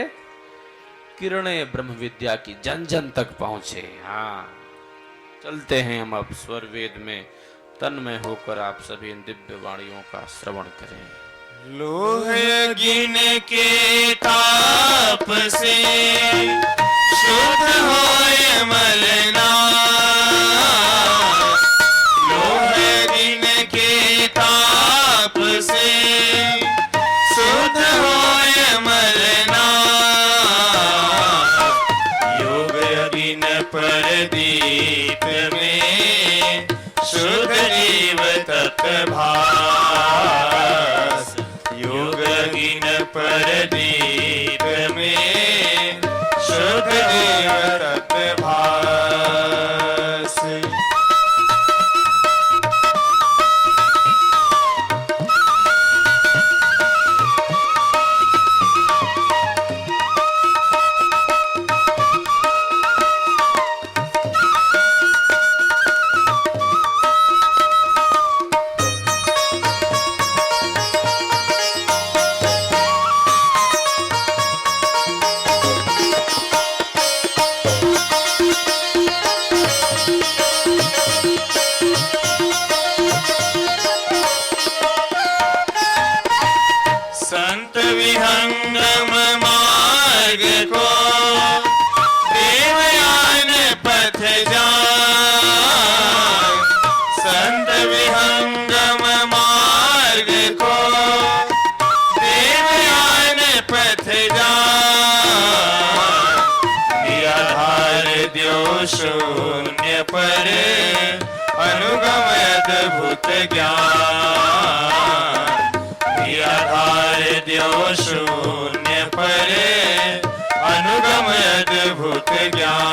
किरणें ब्रह्म विद्या की जन जन तक पहुंचे। हाँ, चलते हैं हम अब स्वरवेद में तन्मय होकर आप सभी इन दिव्य वाणियों का श्रवण करें। लोह अग्नि के ताप से शुद्ध होए मलना, लोह अग्नि के ताप से शुद्ध होए मलना, योग अग्नि पर दीप में शुद्ध जीव तत्व भास, योग अग्नि पर दीप में शुद्ध जीव तत्व भास। संत विहंगम मार्ग को देवयान पथ जाए, संत विहंगम मार्ग को देवयान पथ जाए, निराधार द्यो शून्य पर अनुगम अद्भुत ज्ञान, निराधार द्यो शून्य पर अनुगम अद्भुत ज्ञान।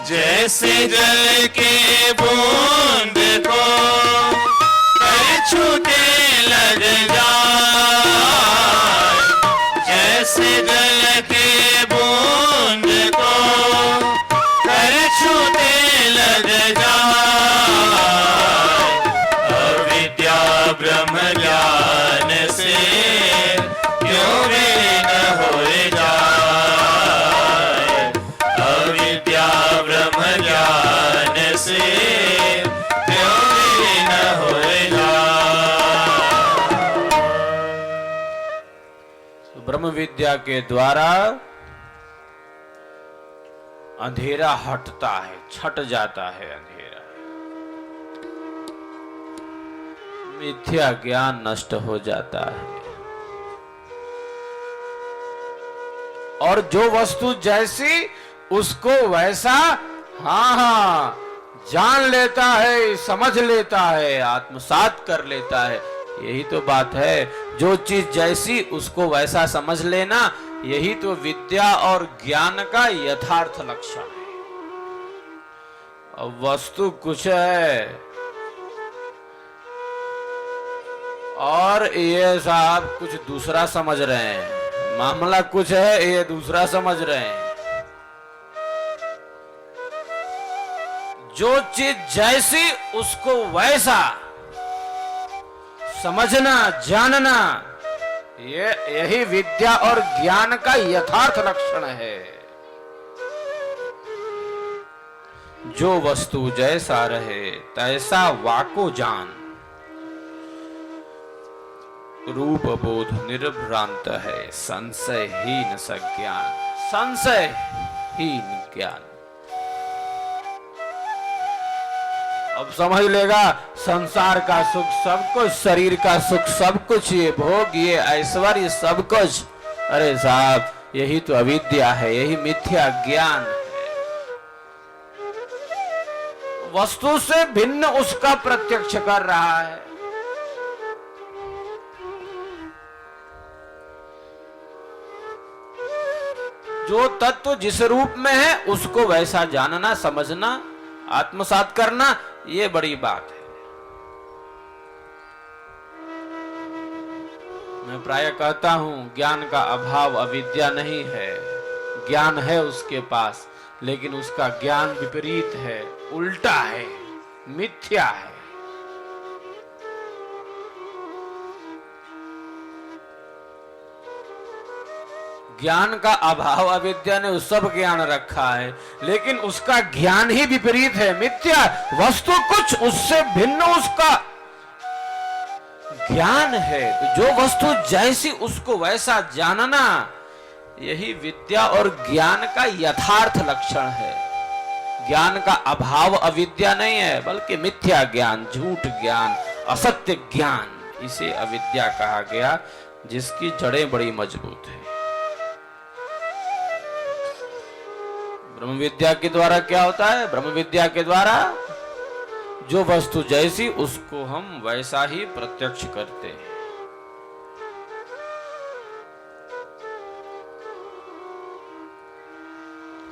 जैसे जल के बूंद को कर छूटे लग जाए, जैसे जल के बूंद को कर छूटे लग जाए, अविद्या ब्रह्म ज्ञान से क्यों विलीन हो जाए, अविद्या ब्रह्म ज्ञान से क्यों विलीन हो जाए। ब्रह्म विद्या के द्वारा अंधेरा हटता है, छट जाता है अंधेरा, मिथ्या ज्ञान नष्ट हो जाता है और जो वस्तु जैसी उसको वैसा हाँ जान लेता है, समझ लेता है, आत्मसात कर लेता है। यही तो बात है, जो चीज जैसी उसको वैसा समझ लेना, यही तो विद्या और ज्ञान का यथार्थ लक्षण है। अब वस्तु कुछ है और ये साहब कुछ दूसरा समझ रहे हैं, मामला कुछ है ये दूसरा समझ रहे हैं। जो चीज जैसी उसको वैसा समझना, जानना, यही विद्या और ज्ञान का यथार्थ लक्षण है। जो वस्तु जैसा रहे तैसा वाको जान, रूप बोध निर्भ्रांत है, संशयहीन सज्ञान। संशयहीन ज्ञान। अब समझ लेगा संसार का सुख सब कुछ, शरीर का सुख सब कुछ, ये भोग, ये ऐश्वर्य सब कुछ, अरे साहब यही तो अविद्या है, यही मिथ्या ज्ञान है। वस्तु से भिन्न उसका प्रत्यक्ष कर रहा है। जो तत्व जिस रूप में है उसको वैसा जानना, समझना, आत्मसात करना, ये बड़ी बात है। मैं प्रायः कहता हूं ज्ञान का अभाव अविद्या नहीं है, ज्ञान है उसके पास, लेकिन उसका ज्ञान विपरीत है, उल्टा है, मिथ्या है। ज्ञान का अभाव अविद्या ने उस सब ज्ञान रखा है, लेकिन उसका ज्ञान ही विपरीत है, मिथ्या। वस्तु कुछ उससे भिन्न उसका ज्ञान है। तो जो वस्तु जैसी उसको वैसा जानना, यही विद्या और ज्ञान का यथार्थ लक्षण है। ज्ञान का अभाव अविद्या नहीं है, बल्कि मिथ्या ज्ञान, झूठ ज्ञान, असत्य ज्ञान, इसे अविद्या कहा गया, जिसकी जड़ें बड़ी मजबूत है। ब्रह्म विद्या के द्वारा क्या होता है? ब्रह्म विद्या के द्वारा जो वस्तु जैसी उसको हम वैसा ही प्रत्यक्ष करते हैं।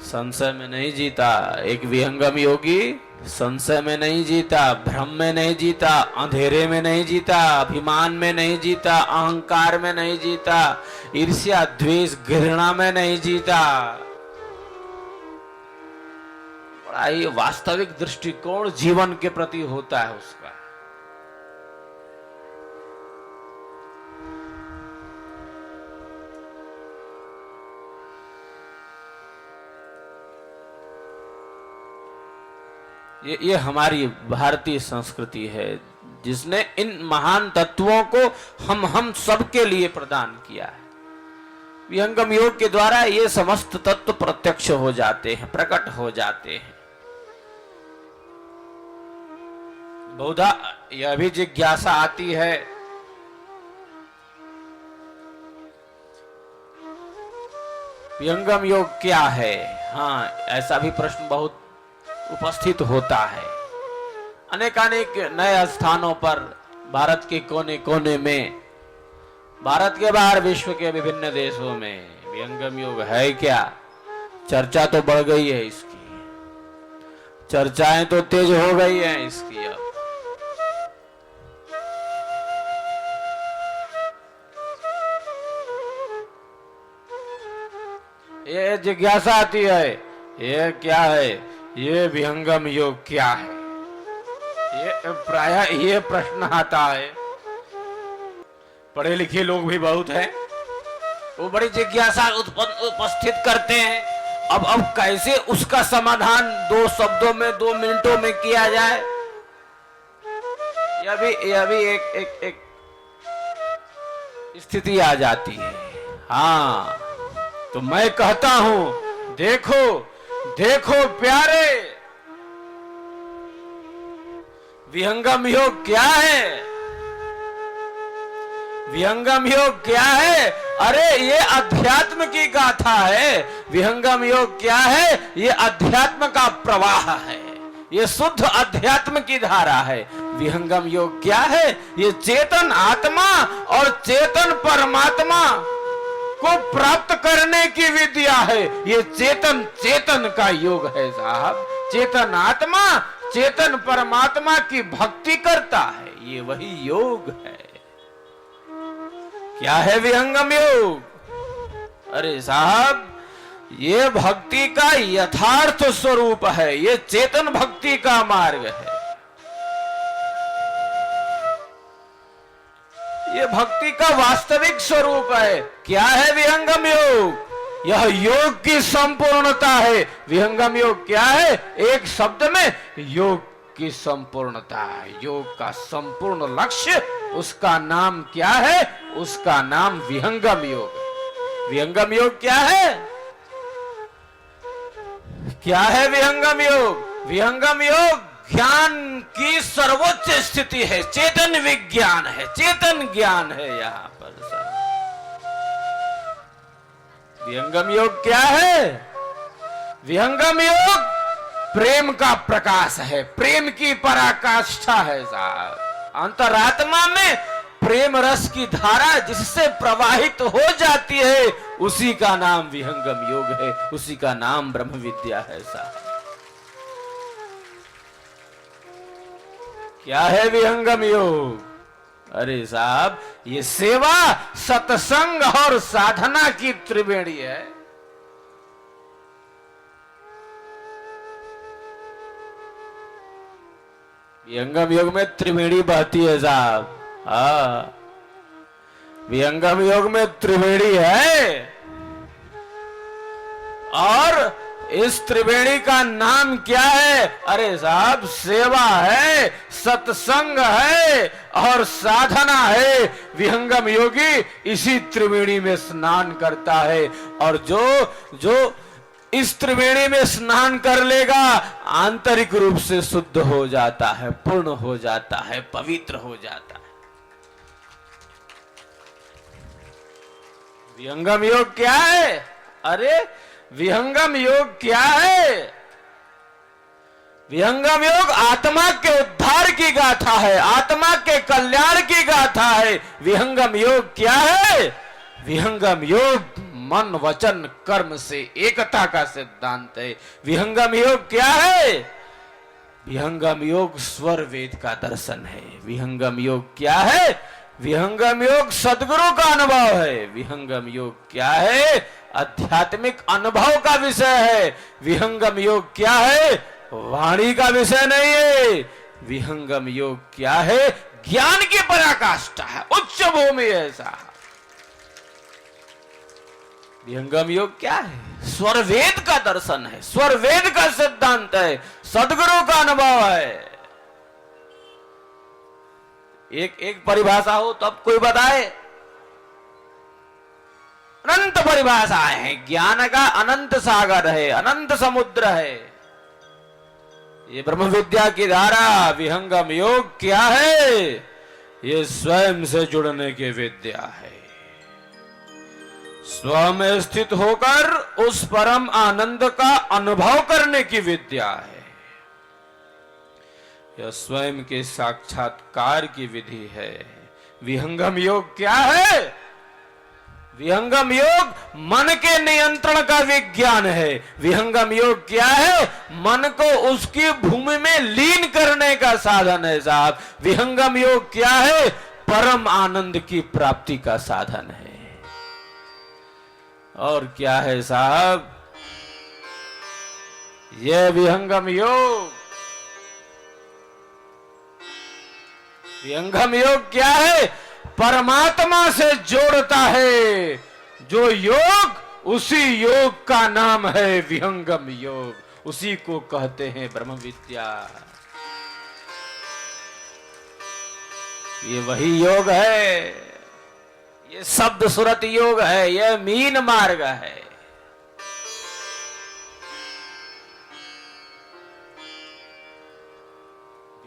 संशय में नहीं जीता एक विहंगम योगी, संशय में नहीं जीता, भ्रम में नहीं जीता, अंधेरे में नहीं जीता, अभिमान में नहीं जीता, अहंकार में नहीं जीता, ईर्ष्या द्वेष घृणा में नहीं जीता। ये वास्तविक दृष्टिकोण जीवन के प्रति होता है उसका। ये हमारी भारतीय संस्कृति है, जिसने इन महान तत्वों को हम सबके लिए प्रदान किया है। विहंगम योग के द्वारा ये समस्त तत्व प्रत्यक्ष हो जाते हैं, प्रकट हो जाते हैं। बहुधा यह भी जिज्ञासा आती है, विहंगम योग क्या है? हाँ, ऐसा भी प्रश्न बहुत उपस्थित होता है। अनेकानेक नए स्थानों पर, भारत के कोने कोने में, भारत के बाहर विश्व के विभिन्न देशों में विहंगम योग है क्या? चर्चा तो बढ़ गई है इसकी, चर्चाएं तो तेज हो गई हैं इसकी। अब ये जिज्ञासा आती है, ये क्या है? ये विहंगम योग क्या है? ये प्रायः ये प्रश्न आता है। पढ़े लिखे लोग भी बहुत हैं, वो बड़ी जिज्ञासा उपस्थित करते हैं। अब कैसे उसका समाधान 2 शब्दों में, 2 मिनटों में किया जाए? यह भी एक स्थिति आ जाती है। हाँ, तो मैं कहता हूं, देखो प्यारे, विहंगम योग क्या है? विहंगम योग क्या है? अरे ये अध्यात्म की गाथा है। विहंगम योग क्या है? ये अध्यात्म का प्रवाह है, ये शुद्ध अध्यात्म की धारा है। विहंगम योग क्या है? ये चेतन आत्मा और चेतन परमात्मा को प्राप्त करने की विद्या है। ये चेतन का योग है साहब। चेतन आत्मा चेतन परमात्मा की भक्ति करता है, ये वही योग है। क्या है विहंगम योग? अरे साहब, ये भक्ति का यथार्थ स्वरूप है, ये चेतन भक्ति का मार्ग है। ये भक्ति का वास्तविक स्वरूप है। क्या है विहंगम योग? यह योग की संपूर्णता है। विहंगम योग क्या है? एक शब्द में योग की संपूर्णता। योग का संपूर्ण लक्ष्य, उसका नाम क्या है? उसका नाम विहंगम योग। विहंगम योग क्या है? क्या है विहंगम योग? विहंगम योग ज्ञान की सर्वोच्च स्थिति है, चेतन विज्ञान है, चेतन ज्ञान है। यहां पर विहंगम योग क्या है? विहंगम योग प्रेम का प्रकाश है, प्रेम की पराकाष्ठा है साहब। अंतरात्मा में प्रेम रस की धारा जिससे प्रवाहित हो जाती है, उसी का नाम विहंगम योग है, उसी का नाम ब्रह्म विद्या है साहब। क्या है विहंगम योग? अरे साहब, ये सेवा, सत्संग और साधना की त्रिवेणी है। विहंगम योग में त्रिवेणी बहती है साहब। हाँ, विहंगम योग में त्रिवेणी है, और इस त्रिवेणी का नाम क्या है? अरे साहब, सेवा है, सत्संग है और साधना है। विहंगम योगी इसी त्रिवेणी में स्नान करता है, और जो इस त्रिवेणी में स्नान कर लेगा, आंतरिक रूप से शुद्ध हो जाता है, पूर्ण हो जाता है, पवित्र हो जाता है। विहंगम योग क्या है? अरे विहंगम योग क्या है? विहंगम योग आत्मा के उद्धार की गाथा है, आत्मा के कल्याण की गाथा है। विहंगम योग क्या है? विहंगम योग मन वचन कर्म से एकता का सिद्धांत है। विहंगम योग क्या है? विहंगम योग स्वर वेद का दर्शन है। विहंगम योग क्या है? विहंगम योग सद्गुरु का अनुभव है। विहंगम योग क्या है? आध्यात्मिक अनुभव का विषय है। विहंगम योग क्या है? वाणी का विषय नहीं है। विहंगम योग क्या है? ज्ञान की पराकाष्ठा है, उच्च भूमि है साहब। विहंगम योग क्या है? स्वर वेद का दर्शन है, स्वर वेद का सिद्धांत है, सद्गुरु का अनुभव है। एक परिभाषा हो तो अब कोई बताए। अनंत परिभाषाएं हैं, ज्ञान का अनंत सागर है, अनंत समुद्र है। ये ब्रह्म विद्या की धारा विहंगम योग क्या है? ये स्वयं से जुड़ने की विद्या है। स्व में स्थित होकर उस परम आनंद का अनुभव करने की विद्या है। यह स्वयं के साक्षात्कार की विधि है। विहंगम योग क्या है? विहंगम योग मन के नियंत्रण का विज्ञान है। विहंगम योग क्या है? मन को उसकी भूमि में लीन करने का साधन है साहब। विहंगम योग क्या है? परम आनंद की प्राप्ति का साधन है। और क्या है साहब? यह विहंगम योग, विहंगम योग क्या है? परमात्मा से जोड़ता है। जो योग, उसी योग का नाम है विहंगम योग। उसी को कहते हैं ब्रह्म विद्या। ये वही योग है, ये शब्द सुरत योग है, यह मीन मार्ग है।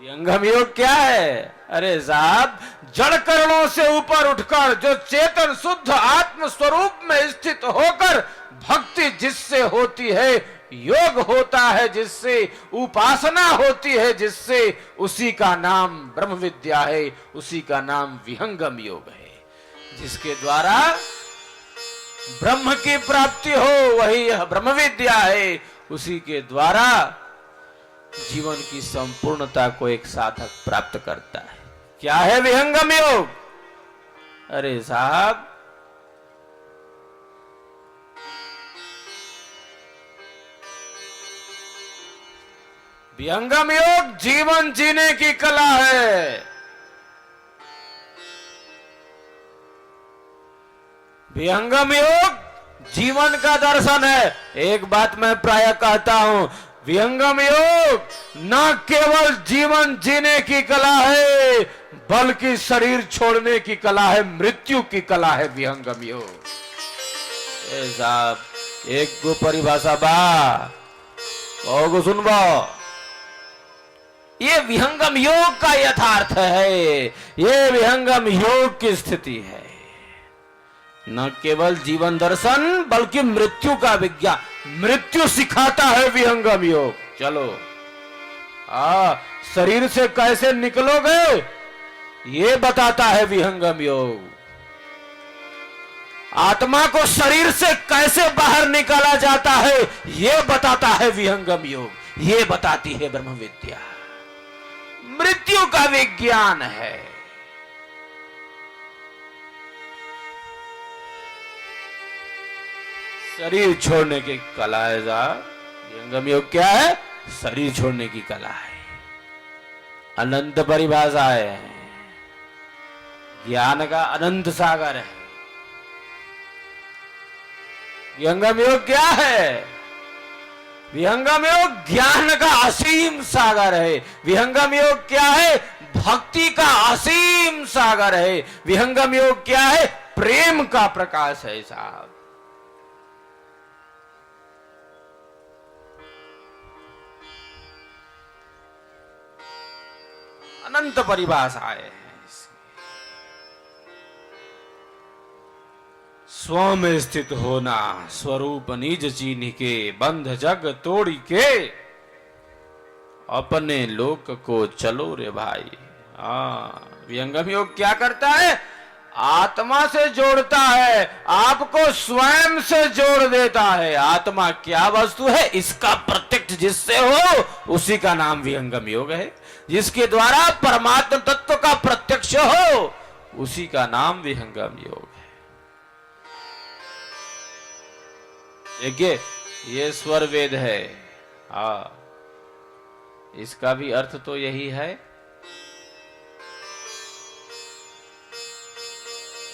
विहंगम योग क्या है? अरे साहब, जड़ करणों से ऊपर उठकर जो चेतन शुद्ध आत्म स्वरूप में स्थित होकर भक्ति जिससे होती है, योग होता है जिससे, उपासना होती है जिससे, उसी का नाम ब्रह्म विद्या है, उसी का नाम विहंगम योग है। जिसके द्वारा ब्रह्म की प्राप्ति हो, वही यह ब्रह्म विद्या है। उसी के द्वारा जीवन की संपूर्णता को एक साधक प्राप्त करता है। क्या है विहंगम योग? अरे साहब, विहंगम योग जीवन जीने की कला है। विहंगम योग जीवन का दर्शन है। एक बात मैं प्राय कहता हूं, विहंगम योग न केवल जीवन जीने की कला है, बल्कि शरीर छोड़ने की कला है, मृत्यु की कला है विहंगम योग। साहब एक को परिभाषा बा को सुनबो, ये विहंगम योग का यथार्थ है, ये विहंगम योग की स्थिति है। न केवल जीवन दर्शन बल्कि मृत्यु का विज्ञान, मृत्यु सिखाता है विहंगम योग। चलो शरीर से कैसे निकलोगे ये बताता है विहंगम योग। आत्मा को शरीर से कैसे बाहर निकाला जाता है ये बताता है विहंगम योग, ये बताती है ब्रह्म विद्या। मृत्यु का विज्ञान है। शरीर छोड़ने की कला है साहब। विहंगम योग क्या है? शरीर छोड़ने की कला है। अनंत परिभाषा है, ज्ञान का अनंत सागर है। विहंगम योग क्या है? विहंगम योग ज्ञान का असीम सागर है। विहंगम योग क्या है? भक्ति का असीम सागर है। विहंगम योग क्या है? प्रेम का प्रकाश है साहब। अनंत परिभाषाएं हैं। स्व में स्थित होना, स्वरूप निज चीन्ह के, बंध जग तोड़ी के, अपने लोक को चलो रे भाई। विहंगम योग क्या करता है? आत्मा से जोड़ता है, आपको स्वयं से जोड़ देता है। आत्मा क्या वस्तु है इसका प्रत्यक्ष जिससे हो उसी का नाम विहंगम योग है। जिसके द्वारा परमात्मा तत्व का प्रत्यक्ष हो उसी का नाम विहंगम योग है। देखिए ये स्वर वेद है, इसका भी अर्थ तो यही है।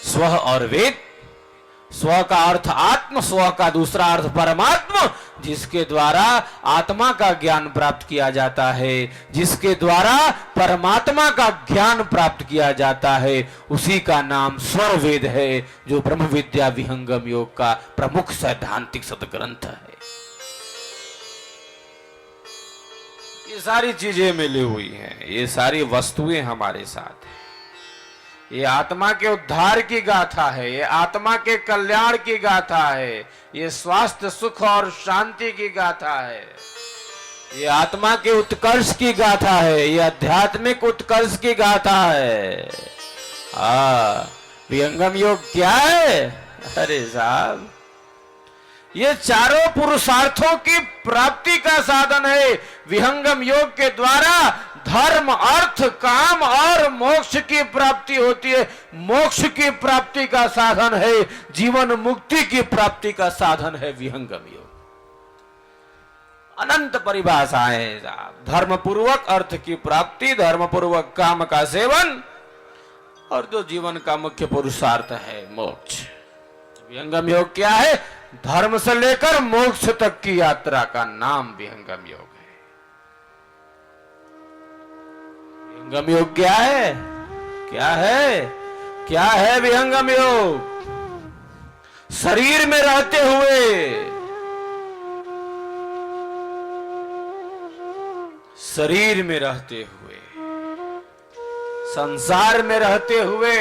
स्व और वेद, स्व का अर्थ आत्म, स्व का दूसरा अर्थ परमात्मा, जिसके द्वारा आत्मा का ज्ञान प्राप्त किया जाता है, जिसके द्वारा परमात्मा का ज्ञान प्राप्त किया जाता है, उसी का नाम स्वर वेद है, जो ब्रह्म विद्या विहंगम योग का प्रमुख सैद्धांतिक सदग्रंथ है। ये सारी चीजें मिली हुई हैं, ये सारी वस्तुएं हमारे साथ हैं। ये आत्मा के उद्धार की गाथा है, ये आत्मा के कल्याण की गाथा है, ये स्वास्थ्य सुख और शांति की गाथा है, ये आत्मा के उत्कर्ष की गाथा है, ये आध्यात्मिक उत्कर्ष की गाथा है। विहंगम योग क्या है? अरे साहब ये चारों पुरुषार्थों की प्राप्ति का साधन है। विहंगम योग के द्वारा धर्म, अर्थ, काम और मोक्ष की प्राप्ति होती है। मोक्ष की प्राप्ति का साधन है, जीवन मुक्ति की प्राप्ति का साधन है विहंगम योग। अनंत परिभाषाएं साहब। धर्म पूर्वक अर्थ की प्राप्ति, धर्म पूर्वक काम का सेवन, और जो जीवन का मुख्य पुरुषार्थ है मोक्ष। विहंगम योग क्या है? धर्म से लेकर मोक्ष तक की यात्रा का नाम विहंगम योग है। विहंगम योग क्या है? क्या है? क्या है विहंगम योग? शरीर में रहते हुए, शरीर में रहते हुए, संसार में रहते हुए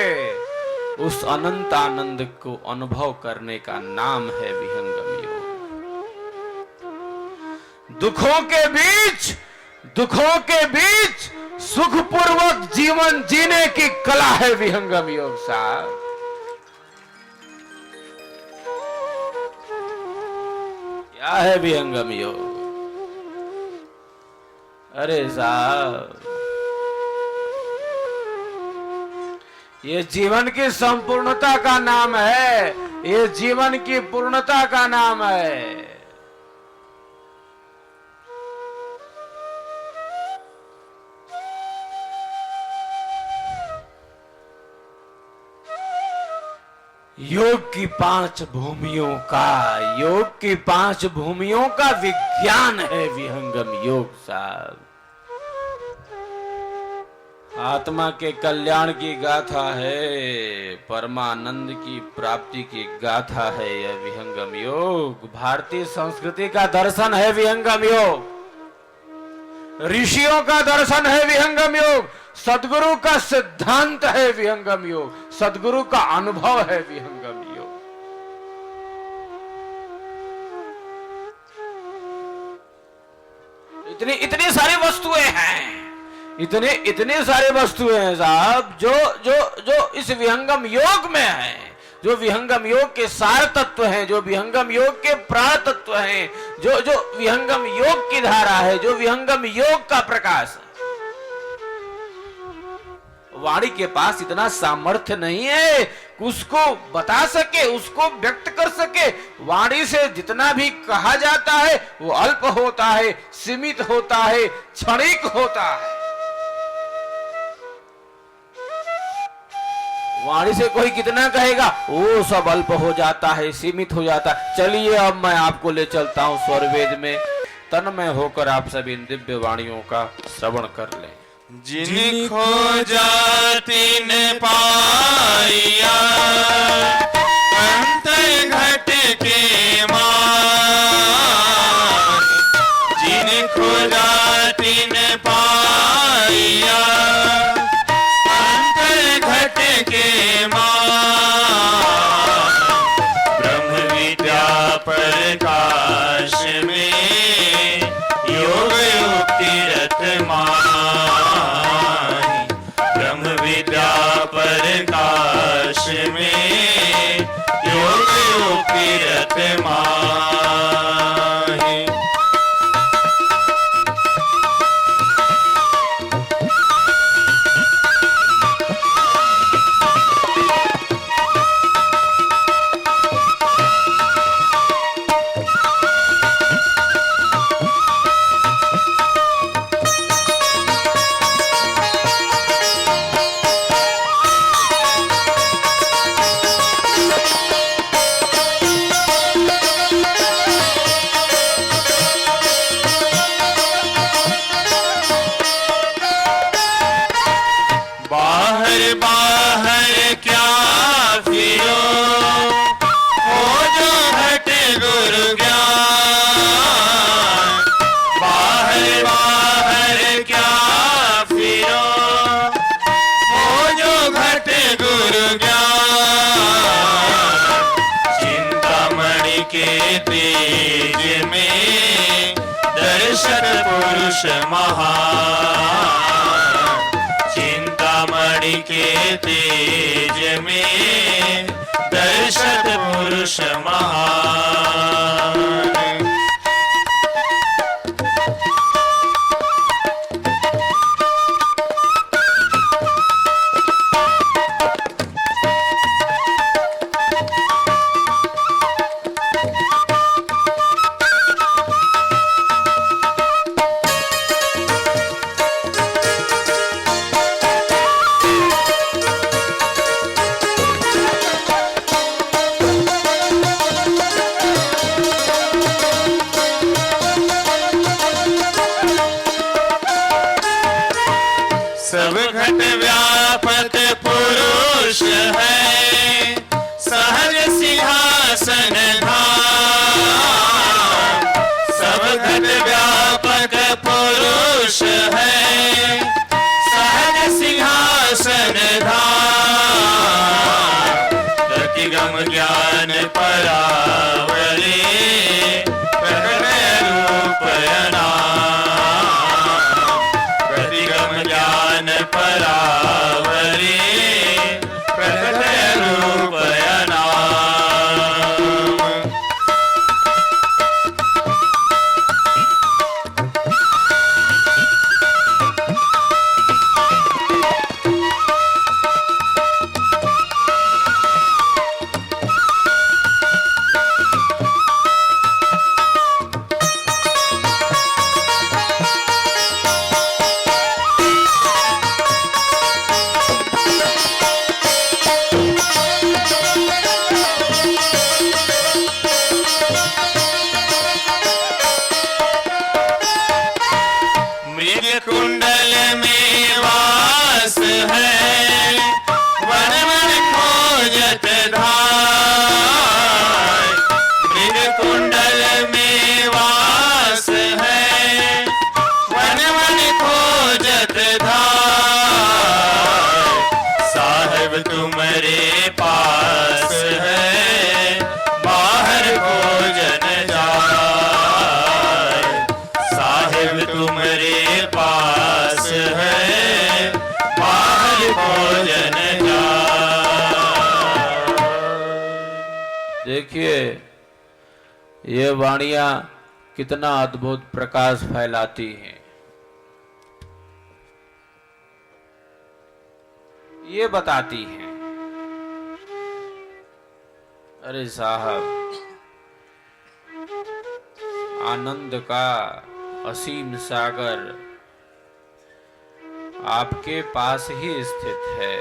उस अनंत आनंद को अनुभव करने का नाम है विहंगम योग। दुखों के बीच सुखपूर्वक जीवन जीने की कला है विहंगम योग साहब। क्या है विहंगम योग? अरे साहब ये जीवन की संपूर्णता का नाम है, ये जीवन की पूर्णता का नाम है। योग की 5 भूमियों का, योग की 5 भूमियों का विज्ञान है विहंगम योग साहब। आत्मा के कल्याण की गाथा है, परमानंद की प्राप्ति की गाथा है यह विहंगम योग। भारतीय संस्कृति का दर्शन है विहंगम योग, ऋषियों का दर्शन है विहंगम योग, सदगुरु का सिद्धांत है विहंगम योग, सदगुरु का अनुभव है विहंगम योग। इतनी सारी वस्तुएं हैं, इतने सारे वस्तुएं हैं साहब जो जो जो इस विहंगम योग में है, जो विहंगम योग के सार तत्व हैं, जो विहंगम योग के प्राण तत्व हैं, जो जो विहंगम योग की धारा है, जो विहंगम योग का प्रकाश है। वाणी के पास इतना सामर्थ्य नहीं है कि उसको बता सके, उसको व्यक्त कर सके। वाणी से जितना भी कहा जाता है वो अल्प होता है, सीमित होता है, क्षणिक होता है। वाणी से कोई कितना कहेगा, वो सब अल्प हो जाता है, सीमित हो जाता है। चलिए अब मैं आपको ले चलता हूं स्वरवेद में, तन्मय होकर आप सभी इन दिव्य वाणियों का श्रवण कर लें। जिन खोजा तिन पाइया, अंत घट के मान। जिन खोजा तिन पाइया, अंत घट के मान। ब्रह्म विद्या प्रकाश में योग युक्ति रतमान। प्रकाश में योग युक्ति रतमान। महान चिंतामणि के तेज में दर्शत पुरुष महान। सब घट व्यापक पुरुष है, सहज सिंहासन धाम। सब घट व्यापक पुरुष है, सहज सिंहासन धाम। प्रतिगम ज्ञान परावरे, प्रकट रूप अनाम। प्रतिगम ज्ञान परावरे, प्रकट रूप अनाम। कुंडल में वास है, वन वन खोजत धाय। मृग कुंडल में वास है, वन वन खोजत धाय। साहिब तुम्हारे पास है, बाहर भोजन जाए। साहिब तुम्हारे पास है, बाहर भोजन जाए। देखिए ये वाणियां कितना अद्भुत प्रकाश फैलाती हैं। ये बताती हैं, अरे साहब आनंद का असीम सागर आपके पास ही स्थित है।